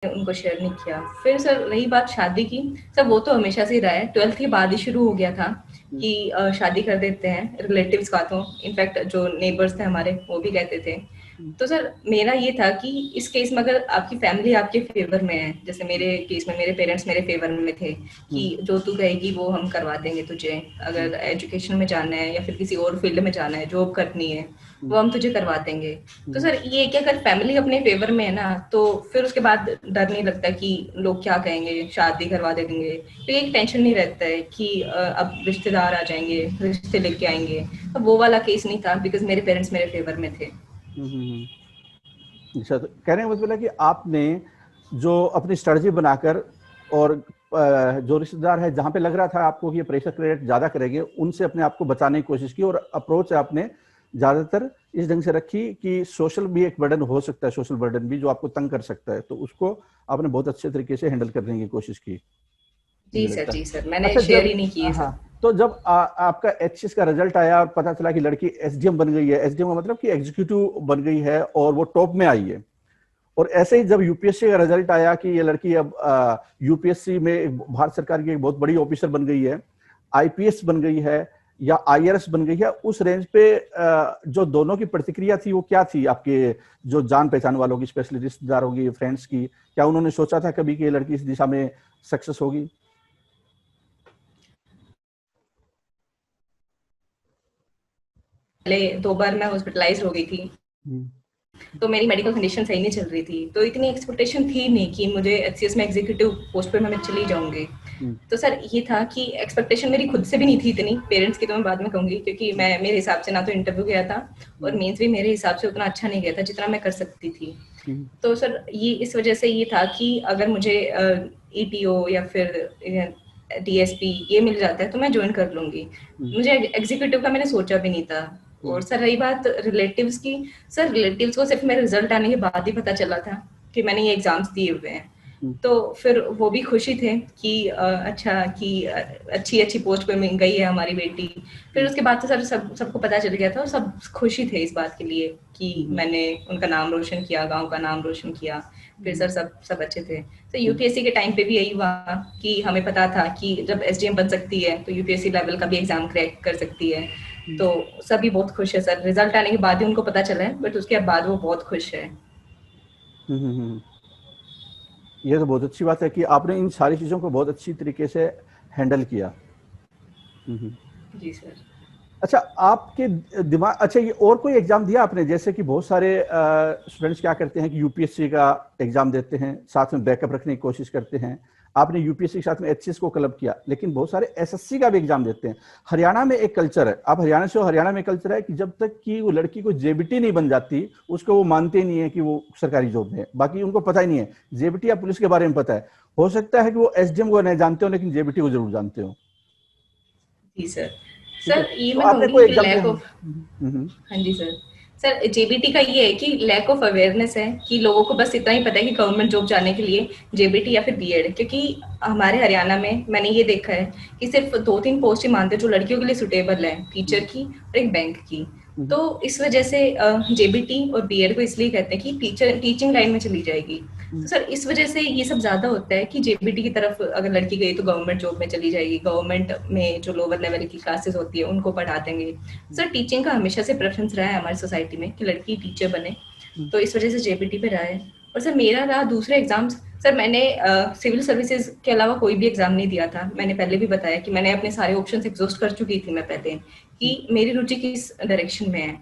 उनको शेयर नहीं किया। फिर सर रही बात शादी की, सर वो तो हमेशा से ही रहा है, 12th के बाद ही शुरू हो गया था कि शादी कर देते हैं, रिलेटिव्स का तो इनफैक्ट जो नेबर्स थे हमारे वो भी कहते थे। तो सर मेरा ये था कि इस केस में अगर आपकी फैमिली आपके फेवर में है, जैसे मेरे केस में मेरे पेरेंट्स मेरे फेवर में थे कि जो तू कहेगी वो हम करवा देंगे तुझे, अगर एजुकेशन में जाना है या फिर किसी और फील्ड में जाना है, जॉब करनी है, वो हम तुझे करवा देंगे। तो सर ये क्या, अगर फैमिली अपने फेवर में है ना, तो फिर उसके बाद डर नहीं लगता कि लोग क्या कहेंगे, शादी करवा दे देंगे, तो एक टेंशन नहीं रहता है कि अब रिश्तेदार आ जाएंगे, रिश्ते लेके आएंगे। तो वो वाला केस नहीं था, बिकॉज मेरे पेरेंट्स मेरे फेवर में थे। अच्छा, तो कहने का मतलब है कि आपने जो अपनी स्ट्रेटजी बनाकर और जो रिश्तेदार है जहां पे लग रहा था आपको कि ये प्रेशर क्रिएट ज्यादा करेंगे, उनसे अपने आप को बचाने की कोशिश की, और अप्रोच आपने ज्यादातर इस ढंग से रखी कि सोशल भी एक बर्डन हो सकता है, सोशल बर्डन भी जो आपको तंग कर सकता है, तो उसको आपने बहुत अच्छे तरीके से हैंडल करने की कोशिश की, जी मुझे सर, लगता है। जी सर, मैंने अच्छा, शेयर जब ही नहीं किए हाँ, सब। तो जब आपका एचएस का रिजल्ट आया और पता चला कि लड़की एसडीएम बन गई है, एसडीएम का मतलब कि एग्जीक्यूटिव बन गई है और वो टॉप में आई है, और ऐसे ही जब यूपीएससी का रिजल्ट आया कि ये लड़की अब यूपीएससी में भारत सरकार की एक बहुत बड़ी ऑफिसर बन गई है, आईपीएस बन गई है या आईआरएस बन गई है, उस रेंज पे जो दोनों की प्रतिक्रिया थी वो क्या थी आपके जो जान पहचान वालों की, स्पेशली रिश्तेदारों की, फ्रेंड्स की? क्या उन्होंने सोचा था कभी कि ये लड़की इस दिशा में सक्सेस होगी? पहले 2 बार मैं हॉस्पिटलाइज हो गई थी, तो मेरी मेडिकल कंडीशन सही नहीं चल रही थी, तो इतनी एक्सपेक्टेशन थी नहीं कि मुझे एचसीएस में एग्जीक्यूटिव पोस्ट पे मैं चली जाऊंगी। तो सर ये था कि एक्सपेक्टेशन मेरी खुद से भी नहीं थी इतनी, पेरेंट्स की तो मैं बाद में कहूंगी, क्योंकि मैं मेरे हिसाब से ना तो इंटरव्यू गया था और मेंस भी मेरे हिसाब से उतना अच्छा नहीं गया था जितना मैं कर सकती थी। तो सर ये इस वजह से ये था कि अगर मुझे ईटीओ या फिर डीएसपी ये मिल जाता है तो मैं ज्वाइन कर लूंगी, मुझे एग्जीक्यूटिव का मैंने सोचा भी नहीं था। और सर रही बात रिलेटिव्स की, सर रिलेटिव्स को सिर्फ मेरे रिजल्ट आने के बाद ही पता चला था कि मैंने ये एग्जाम्स दिए हुए हैं, तो फिर वो भी खुशी थे कि अच्छा कि अच्छी अच्छी पोस्ट पे मिल गई है हमारी बेटी। फिर उसके बाद तो सर सबको पता चल गया था और सब खुशी थे इस बात के लिए कि मैंने उनका नाम रोशन किया, गांव का नाम रोशन किया। फिर सर सब अच्छे थे। तो यूपीएससी के टाइम पे भी यही हुआ कि हमें पता था कि जब एसडीएम बन सकती है तो यूपीएससी लेवल का भी एग्जाम क्रैक कर सकती है। तो सभी बहुत खुश है सर, रिजल्ट आने के बाद ही उनको पता चला है, बट उसके बाद वो बहुत खुश है। ये तो बहुत अच्छी बात है कि आपने इन सारी चीजों को बहुत अच्छी तरीके से हैंडल किया। जी सर। अच्छा, आपके दिमाग, अच्छा ये और कोई एग्जाम दिया आपने? जैसे कि बहुत सारे स्टूडेंट्स क्या करते हैं कि यूपीएससी का एग्जाम देते हैं, साथ में बैकअप रखने की कोशिश करते हैं। आपने यूपीएससी के साथ में एचएस को क्लब किया, लेकिन बहुत सारे एसएससी का भी एग्जाम देते हैं। हरियाणा में एक कल्चर है, आप हरियाणा से हो, हरियाणा में कल्चर है कि जब तक कि वो लड़की को जेबीटी नहीं बन जाती उसको वो मानते नहीं है कि वो सरकारी जॉब में है। बाकी उनको पता ही नहीं है, जेबीटी या पुलिस के बारे में पता है, हो सकता है कि वो एसडीएम को नहीं जानते हो लेकिन जेबीटी को जरूर जानते हो। जी सर। ठीक है, सर ये तो मैं आपने कहूंगी कोई कि एग्जाम दिया? लैक ऑफ, हाँ जी सर, सर जेबीटी का ये है कि लैक ऑफ अवेयरनेस है कि लोगों को बस इतना ही पता है कि गवर्नमेंट जॉब जाने के लिए जेबीटी या फिर बीएड, क्योंकि हमारे हरियाणा में मैंने ये देखा है कि सिर्फ 2-3 पोस्ट ही मानते हैं जो लड़कियों के लिए सुटेबल है, टीचर की और एक बैंक की। तो इस वजह से जेबीटी और बीएड को इसलिए कहते हैं कि टीचिंग लाइन में चली जाएगी। तो सर इस वजह से ये सब ज्यादा होता है कि जेबीटी की तरफ अगर लड़की गई तो गवर्नमेंट जॉब में चली जाएगी, गवर्नमेंट में जो लोअर लेवल की क्लासेस होती है उनको पढ़ा देंगे। सर टीचिंग का हमेशा से प्रेफरेंस रहा है हमारी सोसाइटी में कि लड़की टीचर बने, तो इस वजह से जेबीटी पे रहा है। और सर मेरा रहा दूसरे एग्जाम्स। सर मैंने सिविल सर्विसेज के अलावा कोई भी एग्जाम नहीं दिया था। मैंने पहले भी बताया कि मैंने अपने सारे ऑप्शंस एग्जॉस्ट कर चुकी थी मैं पहले, कि मेरी रुचि किस डायरेक्शन में है।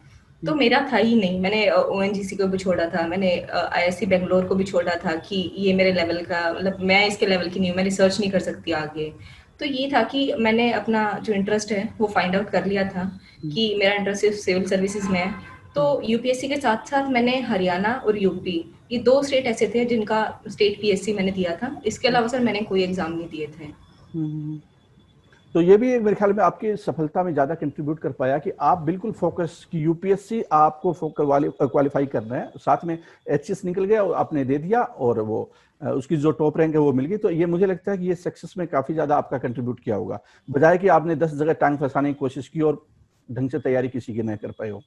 तो मेरा था ही नहीं, मैंने ओएनजीसी को भी छोड़ा था, मैंने आईआईएससी बेंगलोर को भी छोड़ा था कि ये मेरे लेवल का, मतलब मैं इसके लेवल की नहीं हूँ, मैं रिसर्च नहीं कर सकती आगे। तो ये था कि मैंने अपना जो इंटरेस्ट है वो फाइंड आउट कर लिया था कि मेरा इंटरेस्ट सिविल सर्विसेज में है। तो यूपीएससी के साथ साथ मैंने हरियाणा और यूपी, ये 2 स्टेट ऐसे थे जिनका स्टेट पीएससी मैंने दिया था। इसके अलावा सर मैंने कोई एग्जाम नहीं दिए थे। तो ये भी एक मेरे ख्याल में आपकी सफलता में ज्यादा कंट्रीब्यूट कर पाया कि आप बिल्कुल फोकस कि यूपीएससी आपको क्वालिफाई करना है, साथ में एचएस निकल गया और आपने दे दिया और वो उसकी जो टॉप रैंक है वो मिल गई। तो ये मुझे लगता है कि ये सक्सेस में काफी ज्यादा आपका कंट्रीब्यूट किया होगा, बजाय कि आपने 10 जगह टांग फंसाने की कोशिश की और ढंग से तैयारी किसी की नहीं कर पाए हो।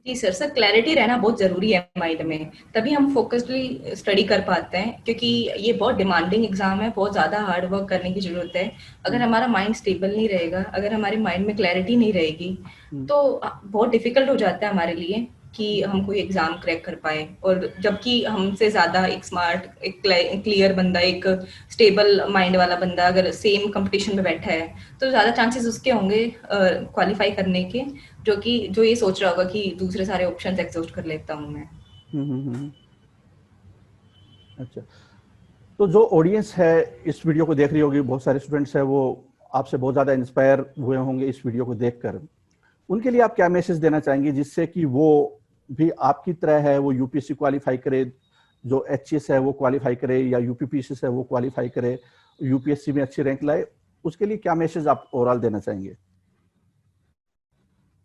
जी सर, क्लैरिटी रहना बहुत ज़रूरी है माइंड में, तभी हम फोकस्डली स्टडी कर पाते हैं, क्योंकि ये बहुत डिमांडिंग एग्जाम है, बहुत ज़्यादा हार्ड वर्क करने की ज़रूरत है। अगर हमारा माइंड स्टेबल नहीं रहेगा, अगर हमारे माइंड में क्लैरिटी नहीं रहेगी, तो बहुत डिफिकल्ट हो जाता है हमारे लिए कि हम कोई एग्जाम क्रैक कर पाए। और जबकि हमसे ज़्यादा एक स्मार्ट, एक क्लियर बंदा, एक स्टेबल माइंड वाला बंदा अगर सेम कंपटीशन में बैठा है, तो ज़्यादा चांसेस उसके होंगे क्वालिफाई करने के, जो ये सोच रहा होगा कि दूसरे सारे ऑप्शंस एग्जॉस्ट कर लेता हूँ मैं। अच्छा, तो जो ऑडियंस है इस वीडियो को देख रही होगी, बहुत सारे स्टूडेंट्स हैं, वो आपसे बहुत ज्यादा इंस्पायर हुए होंगे इस वीडियो को देखकर। उनके लिए आप क्या मैसेज देना चाहेंगे जिससे कि वो भी आपकी तरह है, वो यूपीएससी क्वालिफाई करे, जो एचएस है वो क्वालिफाई करे, या यूपीपीसीएस है वो क्वालिफाई करे, यूपीएससी में अच्छी रैंक लाए? उसके लिए क्या मैसेज आप ओवरऑल देना चाहेंगे?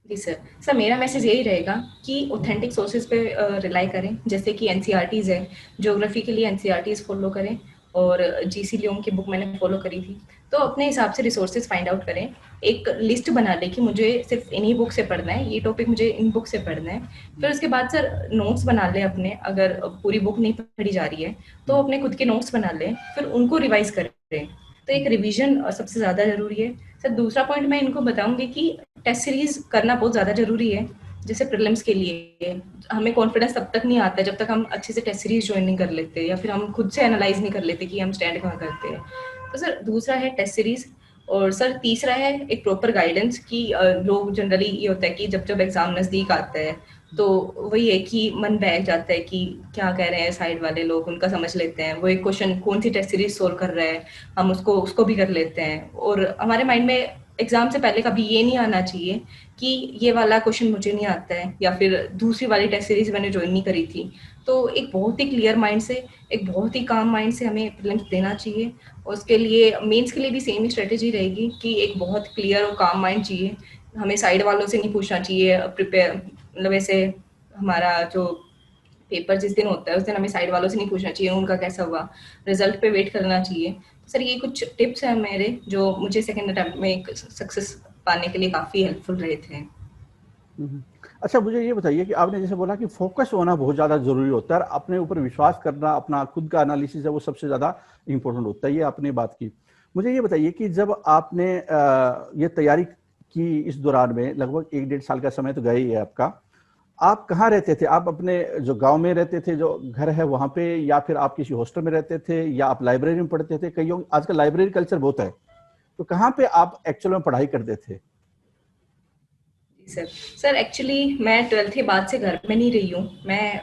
जी सर मेरा मैसेज यही रहेगा कि ऑथेंटिक सोर्सेज पे रिलाई करें, जैसे कि एनसीईआरटीज है, ज्योग्राफी के लिए एनसीईआरटीज फॉलो करें, और जीसी लियोंग की बुक मैंने फॉलो करी थी। तो अपने हिसाब से रिसोर्सेज फाइंड आउट करें, एक लिस्ट बना लें कि मुझे सिर्फ इन्हीं बुक से पढ़ना है, ये टॉपिक मुझे इन बुक से पढ़ना है। फिर उसके बाद सर नोट्स बना लें अपने, अगर पूरी बुक नहीं पढ़ी जा रही है तो अपने खुद के नोट्स बना लें, फिर उनको रिवाइज करें। तो एक रिवीजन सबसे ज़्यादा ज़रूरी है। सर दूसरा पॉइंट मैं इनको बताऊंगी कि टेस्ट सीरीज करना बहुत ज़्यादा ज़रूरी है। जैसे प्रीलिम्स के लिए हमें कॉन्फिडेंस तब तक नहीं आता जब तक हम अच्छे से टेस्ट सीरीज ज्वाइन नहीं कर लेते, या फिर हम खुद से एनालाइज नहीं कर लेते कि हम स्टैंड कहाँ करते हैं। तो सर दूसरा है टेस्ट सीरीज, और सर तीसरा है एक प्रॉपर गाइडेंस कि लोग जनरली ये होता है कि जब जब एग्जाम नज़दीक आता है तो वही है कि मन बहक जाता है कि क्या कह रहे हैं साइड वाले लोग, उनका समझ लेते हैं, वो एक क्वेश्चन कौन सी टेस्ट सीरीज सोल्व कर रहा है, हम उसको उसको भी कर लेते हैं। और हमारे माइंड में एग्जाम से पहले कभी ये नहीं आना चाहिए कि ये वाला क्वेश्चन मुझे नहीं आता है, या फिर दूसरी वाली टेस्ट सीरीज मैंने ज्वाइन नहीं करी थी। तो एक बहुत ही क्लियर माइंड से, एक बहुत ही काम माइंड से हमें प्रीलिम्स देना चाहिए। और उसके लिए मेंस के लिए भी सेम ही स्ट्रेटेजी रहेगी कि एक बहुत क्लियर और काम माइंड चाहिए। हमें साइड वालों से नहीं पूछना चाहिए प्रिपेयर, मतलब ऐसे हमारा जो पेपर जिस दिन होता है उस दिन हमें साइड वालों से नहीं पूछना चाहिए उनका कैसा हुआ, रिजल्ट पे वेट करना चाहिए। तो सर ये कुछ टिप्स हैं मेरे जो मुझे सेकंड अटेम्प्ट में एक सक्सेस पाने के लिए काफ़ी हेल्पफुल रहे थे। अच्छा, मुझे ये बताइए कि आपने जैसे बोला कि फोकस होना बहुत ज़्यादा ज़रूरी होता है, अपने ऊपर विश्वास करना, अपना खुद का एनालिसिस है वो सबसे ज़्यादा इम्पोर्टेंट होता है, ये आपने बात की। मुझे ये बताइए कि जब आपने ये तैयारी की, इस दौरान में लगभग 1-1.5 साल का समय तो गया ही है आपका, आप कहाँ रहते थे? आप अपने जो गांव में रहते थे, जो घर है वहां पे, या फिर आप किसी हॉस्टल में रहते थे, या आप लाइब्रेरी में पढ़ते थे? कई आजकल लाइब्रेरी कल्चर बहुत है, तो कहाँ पे आप एक्चुअल में पढ़ाई करते थे? सर एक्चुअली मैं 12th के बाद से घर में नहीं रही हूँ।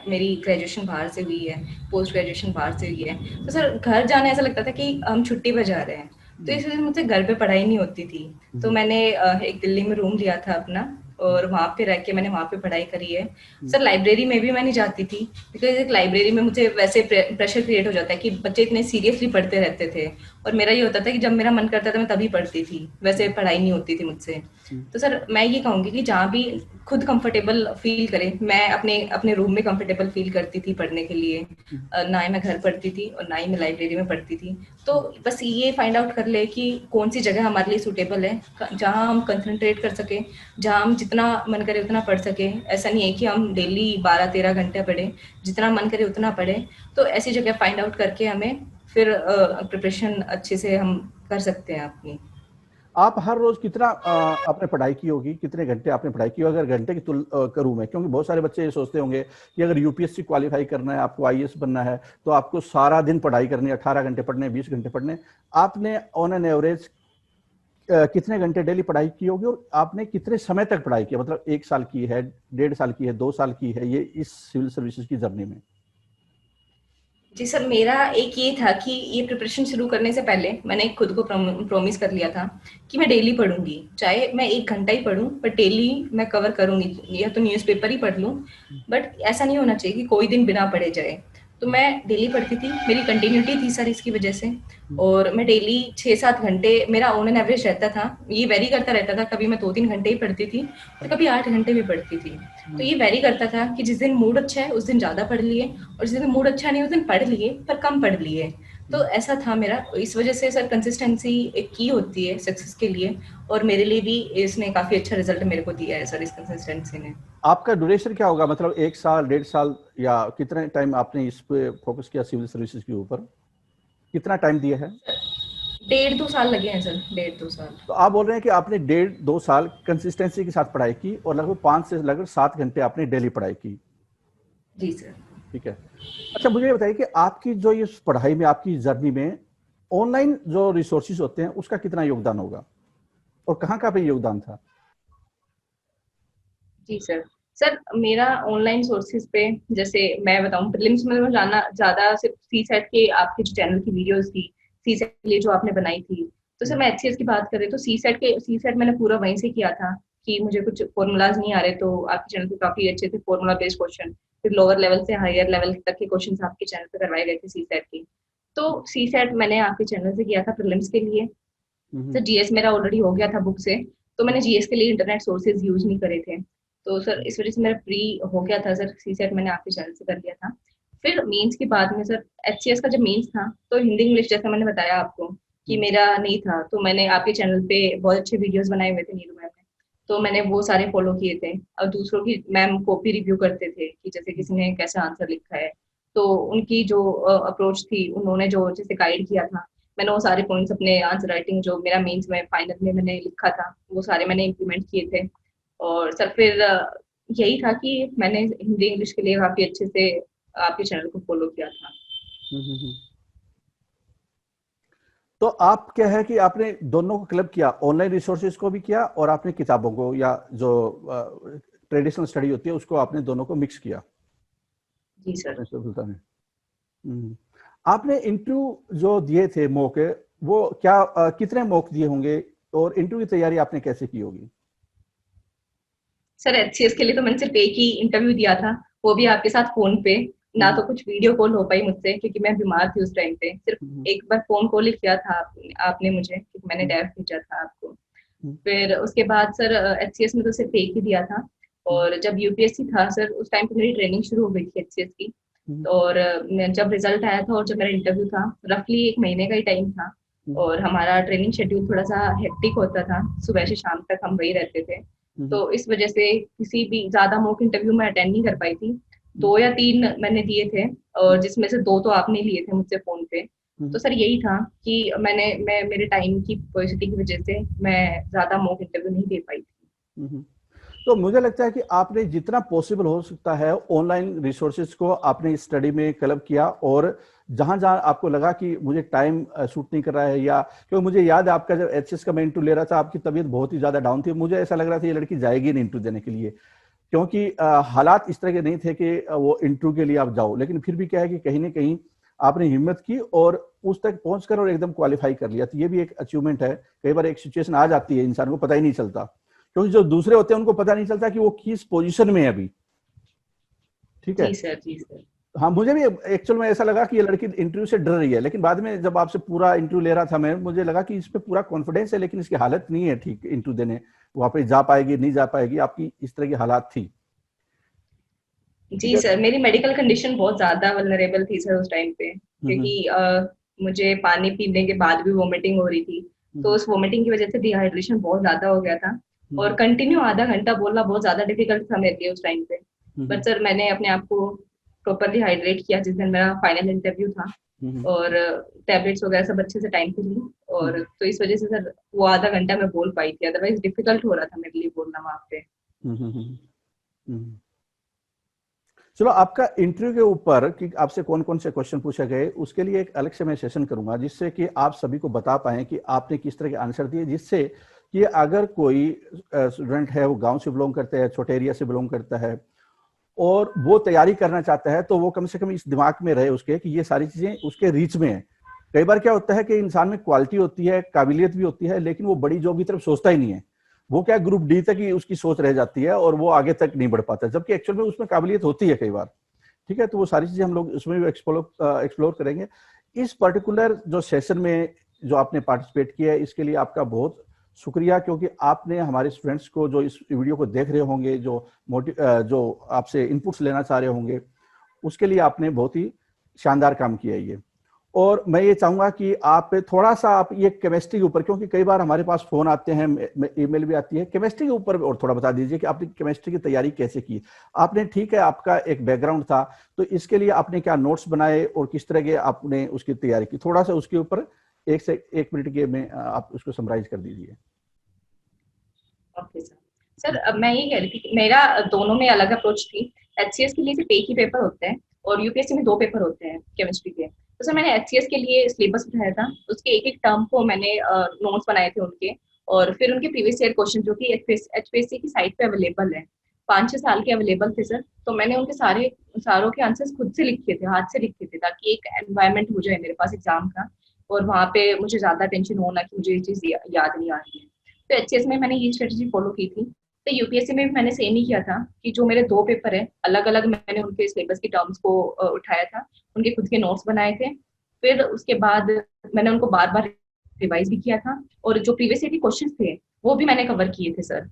मेरी ग्रेजुएशन बाहर से हुई है, पोस्ट ग्रेजुएशन बाहर से हुई है। तो सर घर जाना ऐसा लगता था कि हम छुट्टी पर जा रहे हैं, तो इस वजह से मुझसे घर पे पढ़ाई नहीं होती थी। तो मैंने एक दिल्ली में रूम लिया था अपना, और वहाँ पे रह के मैंने वहाँ पे पढ़ाई करी है। सर लाइब्रेरी में भी मैं नहीं जाती थी, बिकॉज एक लाइब्रेरी में मुझे वैसे प्रेशर क्रिएट हो जाता है कि बच्चे इतने सीरियसली पढ़ते रहते थे, और मेरा ये होता था कि जब मेरा मन करता था मैं तभी पढ़ती थी, वैसे पढ़ाई नहीं होती थी मुझसे। तो सर मैं ये कहूँगी कि जहाँ भी खुद कंफर्टेबल फील करे, मैं अपने अपने रूम में कंफर्टेबल फील करती थी पढ़ने के लिए। ना ही मैं घर पढ़ती थी और ना ही मैं लाइब्रेरी में पढ़ती थी। तो बस ये फाइंड आउट कर ले कि कौन सी जगह हमारे लिए सूटेबल है, जहाँ हम कंसंट्रेट कर सके, जहाँ हम जितना मन करे उतना पढ़ सके। ऐसा नहीं है कि हम डेली 12-13 घंटे पढ़े, जितना मन करे उतना पढ़े। तो ऐसी जगह फाइंड आउट करके हमें फिर प्रिपरेशन अच्छे से हम कर सकते हैं अपनी। आप हर रोज कितना आपने पढ़ाई की होगी, कितने घंटे आपने पढ़ाई की, अगर घंटे की करूं मैं, क्योंकि बहुत सारे बच्चे ये सोचते होंगे कि अगर यूपीएससी क्वालिफाई करना है, आपको आईएएस बनना है, तो आपको सारा दिन पढ़ाई करनी है, 18 घंटे पढ़ने, 20 घंटे पढ़ने। आपने ऑन एन एवरेज कितने घंटे डेली पढ़ाई की होगी, और आपने कितने समय तक पढ़ाई की, मतलब 1 साल की है, 1.5 साल की है, 2 साल की है, ये इस सिविल सर्विसेज की जर्नी में? जी सर, मेरा एक ये था कि ये प्रिपरेशन शुरू करने से पहले मैंने खुद को प्रॉमिस कर लिया था कि मैं डेली पढ़ूंगी, चाहे मैं 1 घंटा ही पढ़ूं, बट डेली मैं कवर करूंगी। या तो न्यूज़पेपर ही पढ़ लूं, बट ऐसा नहीं होना चाहिए कि कोई दिन बिना पढ़े जाए। तो मैं डेली पढ़ती थी, मेरी कंटिन्यूटी थी सर इसकी वजह से। और मैं डेली 6-7 घंटे मेरा ऑन एन एवरेज रहता था। ये वेरी करता रहता था, कभी मैं 2-3 घंटे ही पढ़ती थी और कभी 8 घंटे भी पढ़ती थी। तो ये वेरी करता था कि जिस दिन मूड अच्छा है उस दिन ज़्यादा पढ़ लिए, और जिस दिन मूड अच्छा नहीं उस दिन पढ़ लिए पर कम पढ़ लिए। तो ऐसा था मेरा। इस वजह से सर कंसिस्टेंसी एक की होती है सक्सेस के लिए, और मेरे लिए भी इसने काफ़ी अच्छा रिजल्ट मेरे को दिया है सर, इस कंसिस्टेंसी ने। आपका ड्यूरेशन क्या होगा, मतलब 1 साल, 1.5 साल, या कितने टाइम आपने इस पे फोकस किया सिविल सर्विसेज के ऊपर, कितना टाइम दिया है? 1.5-2 साल लगे हैं सर, 1.5-2 साल। तो आप बोल रहे हैं कि आपने 1.5-2 साल कंसिस्टेंसी के साथ पढ़ाई की, और लगभग 5 से लगभग 7 घंटे आपने डेली पढ़ाई की। जी सर। ठीक है। अच्छा, मुझे ये बताइए कि आपकी जो ये पढ़ाई में, आपकी जर्नी में ऑनलाइन जो रिसोर्सेज होते हैं उसका कितना योगदान होगा, और कहाँ का पे योगदान था? जी सर। सर मेरा ऑनलाइन सोर्सेज पे, जैसे मैं बताऊं, प्रीलिम्स में जाना ज़्यादा सिर्फ सीसेट के आपके जो चैनल की वीडियोस थी, सीसेट के लिए जो आपने बनाई थी। तो सर मैं एचसीएस की बात करें तो सीसेट मैंने पूरा वहीं से किया था कि मुझे कुछ फॉर्मूलाज नहीं आ रहे, तो आपके चैनल पे काफ़ी अच्छे थे फॉर्मूला बेस्ड क्वेश्चन। फिर लोअर लेवल से हायर लेवल तक के क्वेश्चन आपके चैनल पे करवाए गए थे सीसेट के। तो सीसेट मैंने आपके चैनल से किया था प्रीलिम्स के लिए। हम्म। सर जीएस मेरा ऑलरेडी हो गया था बुक से, तो मैंने जीएस के लिए इंटरनेट सोर्सेज यूज नहीं करे थे। तो सर इस वजह से मेरा प्री हो गया था सर, सीसेट मैंने आपके चैनल से कर लिया था। फिर मेंस के बाद में सर एचसीएस का जब मेंस था, तो हिंदी इंग्लिश जैसा मैंने बताया आपको कि मेरा नहीं था, तो मैंने आपके चैनल पे बहुत अच्छे वीडियोस बनाए हुए थे नीरू मैम ने, तो मैंने वो सारे फॉलो किए थे। और दूसरों की मैम कॉपी रिव्यू करते थे कि जैसे किसी ने कैसा आंसर लिखा है, तो उनकी जो अप्रोच थी, उन्होंने जो जैसे गाइड किया था, मैंने वो सारे पॉइंट्स अपने आंसर राइटिंग जो मेरा मेंस में फाइनल में मैंने लिखा था, वो सारे मैंने इम्प्लीमेंट किए थे। और सर फिर यही था कि मैंने हिंदी इंग्लिश के लिए काफी अच्छे से आपके चैनल को फॉलो किया था। हम्म। तो आप क्या है कि आपने दोनों को क्लब किया, ऑनलाइन रिसोर्सेज को भी किया, और आपने किताबों को या जो ट्रेडिशनल स्टडी होती है उसको, आपने दोनों को मिक्स किया जी सर। अपने सफलता में। आपने इंटरव्यू जो दिए थे मौके, वो क्या कितने मौके दिए होंगे, और इंटरव्यू की तैयारी आपने कैसे की होगी? सर एचसीएस के लिए तो मैंने सिर्फ एक ही इंटरव्यू दिया था, वो भी आपके साथ फोन पे। ना तो कुछ वीडियो कॉल हो पाई मुझसे क्योंकि मैं बीमार थी उस टाइम पे। सिर्फ एक बार फोन कॉल ही किया था आपने मुझे, क्योंकि मैंने डैफ भेजा था आपको। फिर उसके बाद सर एचसीएस में तो सिर्फ एक ही दिया था। और जब यूपीएससी था सर, उस टाइम पे मेरी ट्रेनिंग शुरू हो गई थी एचसीएस की। और जब रिजल्ट आया था और जब मेरा इंटरव्यू था, रफली 1 महीने का ही टाइम था। और हमारा ट्रेनिंग शेड्यूल थोड़ा सा हेक्टिक होता था, सुबह से शाम तक हम वही रहते थे। तो इस वजह से किसी भी ज्यादा मॉक इंटरव्यू में अटेंड नहीं कर पाई थी। 2 या 3 मैंने दिए थे, और जिसमें से 2 तो आपने लिए थे मुझसे फोन पे। तो सर यही था कि मैं मेरे टाइम की पॉजिटिव की वजह से मैं ज्यादा मॉक इंटरव्यू नहीं दे पाई थी। तो मुझे लगता है कि आपने जितना पॉसिबल हो सकता है ऑनलाइन रिसोर्सेज को आपने स्टडी में क्लब किया, और जहां जहां आपको लगा कि मुझे टाइम सूट नहीं कर रहा है, या क्योंकि मुझे याद है आपका जब एचएस का मैं इंटरव्यू ले रहा था, आपकी तबीयत बहुत ही ज्यादा डाउन थी, मुझे ऐसा लग रहा था ये लड़की जाएगी नहीं इंटरव्यू देने के लिए, क्योंकि हालात इस तरह के नहीं थे कि वो इंटरव्यू के लिए आप जाओ। लेकिन फिर भी क्या है कि कहीं ना कहीं आपने हिम्मत की और उस तक पहुंचकर और एकदम क्वालिफाई कर लिया, तो ये भी एक अचीवमेंट है। कई बार एक सिचुएशन आ जाती है, इंसान को पता ही नहीं चलता, क्योंकि जो दूसरे होते हैं उनको पता नहीं चलता कि वो किस पोजीशन में है अभी। ठीक है। जी सर, जी सर। हाँ, मुझे भी एक्चुअल में ऐसा लगा कि ये लड़की इंटरव्यू से डर रही है, लेकिन बाद में जब आपसे पूरा इंटरव्यू ले रहा था मैं, मुझे लगा कि इस पे पूरा कॉन्फिडेंस है, लेकिन इसकी हालत नहीं है ठीक इंटरव्यू देने, वहां पे जा पाएगी नहीं जा पाएगी, आपकी इस तरह की हालात थी। जी ठीक है। सर, मेरी मेडिकल कंडीशन बहुत ज़्यादा वल्नरेबल थी सर उस टाइम पे, हम्म। क्योंकि मुझे पानी पीने के बाद भी वॉमिटिंग हो रही थी। तो हम्म। उस वॉमिटिंग की वजह से डिहाइड्रेशन बहुत ज़्यादा हो गया था, और हम्म। कंटिन्यू आधा घंटा बोलना बहुत ज़्यादा डिफिकल्ट था मेरे लिए उस टाइम पे। But hmm. सर, मैंने अपने आप को प्रॉपरली हाइड्रेट किया जिस दिन मेरा फाइनल इंटरव्यू था, हम्म। और टैबलेट्स वगैरह सब अच्छे से टाइम पे ली, और हम्म। तो इस वजह से सर वो आधा घंटा मैं बोल पाई थी, अदरवाइज डिफिकल्ट हो रहा था मेरे लिए बोलना वहाँ पे। हम्म। हम्म। चलो, आपका इंटरव्यू के ऊपर कि आपसे कौन कौन से क्वेश्चन पूछे गए, उसके लिए एक अलग से मैं सेशन करूंगा, जिससे कि आप सभी को बता पाएं कि आपने किस तरह के आंसर दिए, जिससे कि अगर कोई स्टूडेंट है, वो गांव से बिलोंग करता है, छोटे एरिया से बिलोंग करता है, और वो तैयारी करना चाहता है, तो वो कम से कम इस दिमाग में रहे उसके कि ये सारी चीजें उसके रीच में है। कई बार क्या होता है कि इंसान में क्वालिटी होती है, काबिलियत भी होती है, लेकिन वो बड़ी जॉब की तरफ सोचता ही नहीं है, वो क्या ग्रुप डी तक ही उसकी सोच रह जाती है और वो आगे तक नहीं बढ़ पाता, जबकि एक्चुअल में उसमें काबिलियत होती है कई बार। ठीक है, तो वो सारी चीजें हम लोग उसमें भी एक्सप्लोर करेंगे। इस पर्टिकुलर जो सेशन में जो आपने पार्टिसिपेट किया है, इसके लिए आपका बहुत शुक्रिया, क्योंकि आपने हमारे स्टूडेंट्स को जो इस वीडियो को देख रहे होंगे, जो आपसे इनपुट्स लेना चाह रहे होंगे, उसके लिए आपने बहुत ही शानदार काम किया है ये। और मैं ये चाहूंगा कि आप थोड़ा सा आप ये केमिस्ट्री के ऊपर, क्योंकि कई बार हमारे पास फोन आते हैं, ईमेल भी आती है, केमिस्ट्री के ऊपर और थोड़ा बता दीजिए कि आपने केमिस्ट्री की तैयारी कैसे की आपने। ठीक है, आपका एक बैकग्राउंड था, तो इसके लिए आपने क्या नोट्स बनाए और किस तरह के आपने उसकी तैयारी की, थोड़ा सा उसके ऊपर 1 से 1 मिनट के में आप उसको समराइज कर दीजिए। Okay sir. सर, अब मैं ये कह रही थी कि मेरा दोनों में अलग अप्रोच थी। एचसीएस के लिए सिर्फ एक ही पेपर होते हैं, और यूपीएससी में 2 पेपर होते हैं केमिस्ट्री के। तो सर, मैंने एचसीएस के लिए सिलेबस उठाया था, उसके एक एक टर्म को मैंने नोट्स बनाए थे उनके, और फिर उनके प्रीवियस ईयर क्वेश्चन जो कि एचपीएससी की साइट पे अवेलेबल है, 5-6 साल के अवेलेबल थे सर। तो मैंने उनके सारों के आंसर्स खुद से लिखे थे, हाथ से लिखे थे, ताकि एक एनवायरमेंट हो जाए मेरे पास एग्जाम का, और वहाँ पे मुझे ज्यादा टेंशन हो ना कि मुझे ये चीज याद नहीं आ रही है। तो एचएस में मैंने ये स्ट्रेटजी फॉलो की थी। तो यूपीएससी में भी मैंने सेम ही किया था, कि जो मेरे 2 पेपर है अलग अलग, मैंने उनके सिलेबस की टर्म्स को उठाया था, उनके खुद के नोट्स बनाए थे। फिर उसके बाद मैंने उनको बार बार रिवाइज भी किया था, और जो प्रीवियस ईयर के क्वेश्चन थे वो भी मैंने कवर किए थे सर।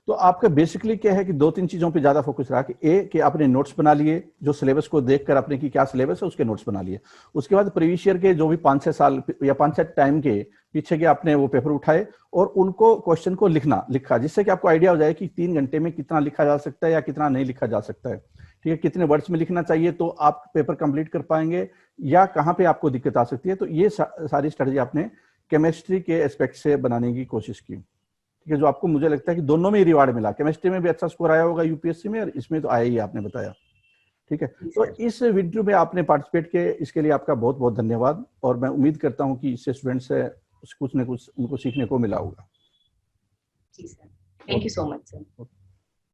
तो आपका बेसिकली क्या है कि 2-3 चीजों पे ज्यादा फोकस रहा, कि ए कि आपने नोट्स बना लिए, जो सिलेबस को देखकर आपने कि क्या सिलेबस है उसके नोट्स बना लिए। उसके बाद प्रीवियस ईयर के जो भी 5-6 साल या 5-6 टाइम के पीछे के आपने वो पेपर उठाए और उनको क्वेश्चन को लिखा, जिससे कि आपको आइडिया हो जाए कि 3 घंटे में कितना लिखा जा सकता है या कितना नहीं लिखा जा सकता है। ठीक है, कितने वर्ड्स में लिखना चाहिए तो आप पेपर कंप्लीट कर पाएंगे, या कहाँ पे आपको दिक्कत आ सकती है। तो ये सारी स्ट्रेटजी आपने केमिस्ट्री के एस्पेक्ट से बनाने की कोशिश की। ठीक है, जो आपको मुझे लगता है कि दोनों में ही रिवार्ड मिला, केमिस्ट्री में भी अच्छा स्कोर आया होगा यूपीएससी में, और इसमें तो आया ही आपने बताया। ठीक है, जी तो सर। इस वीडियो में आपने पार्टिसिपेट किए, इसके लिए आपका बहुत बहुत धन्यवाद, और मैं उम्मीद करता हूं कि इससे स्टूडेंट से कुछ न कुछ उनको सीखने को मिला होगा। जी sir, thank you so much sir. Okay.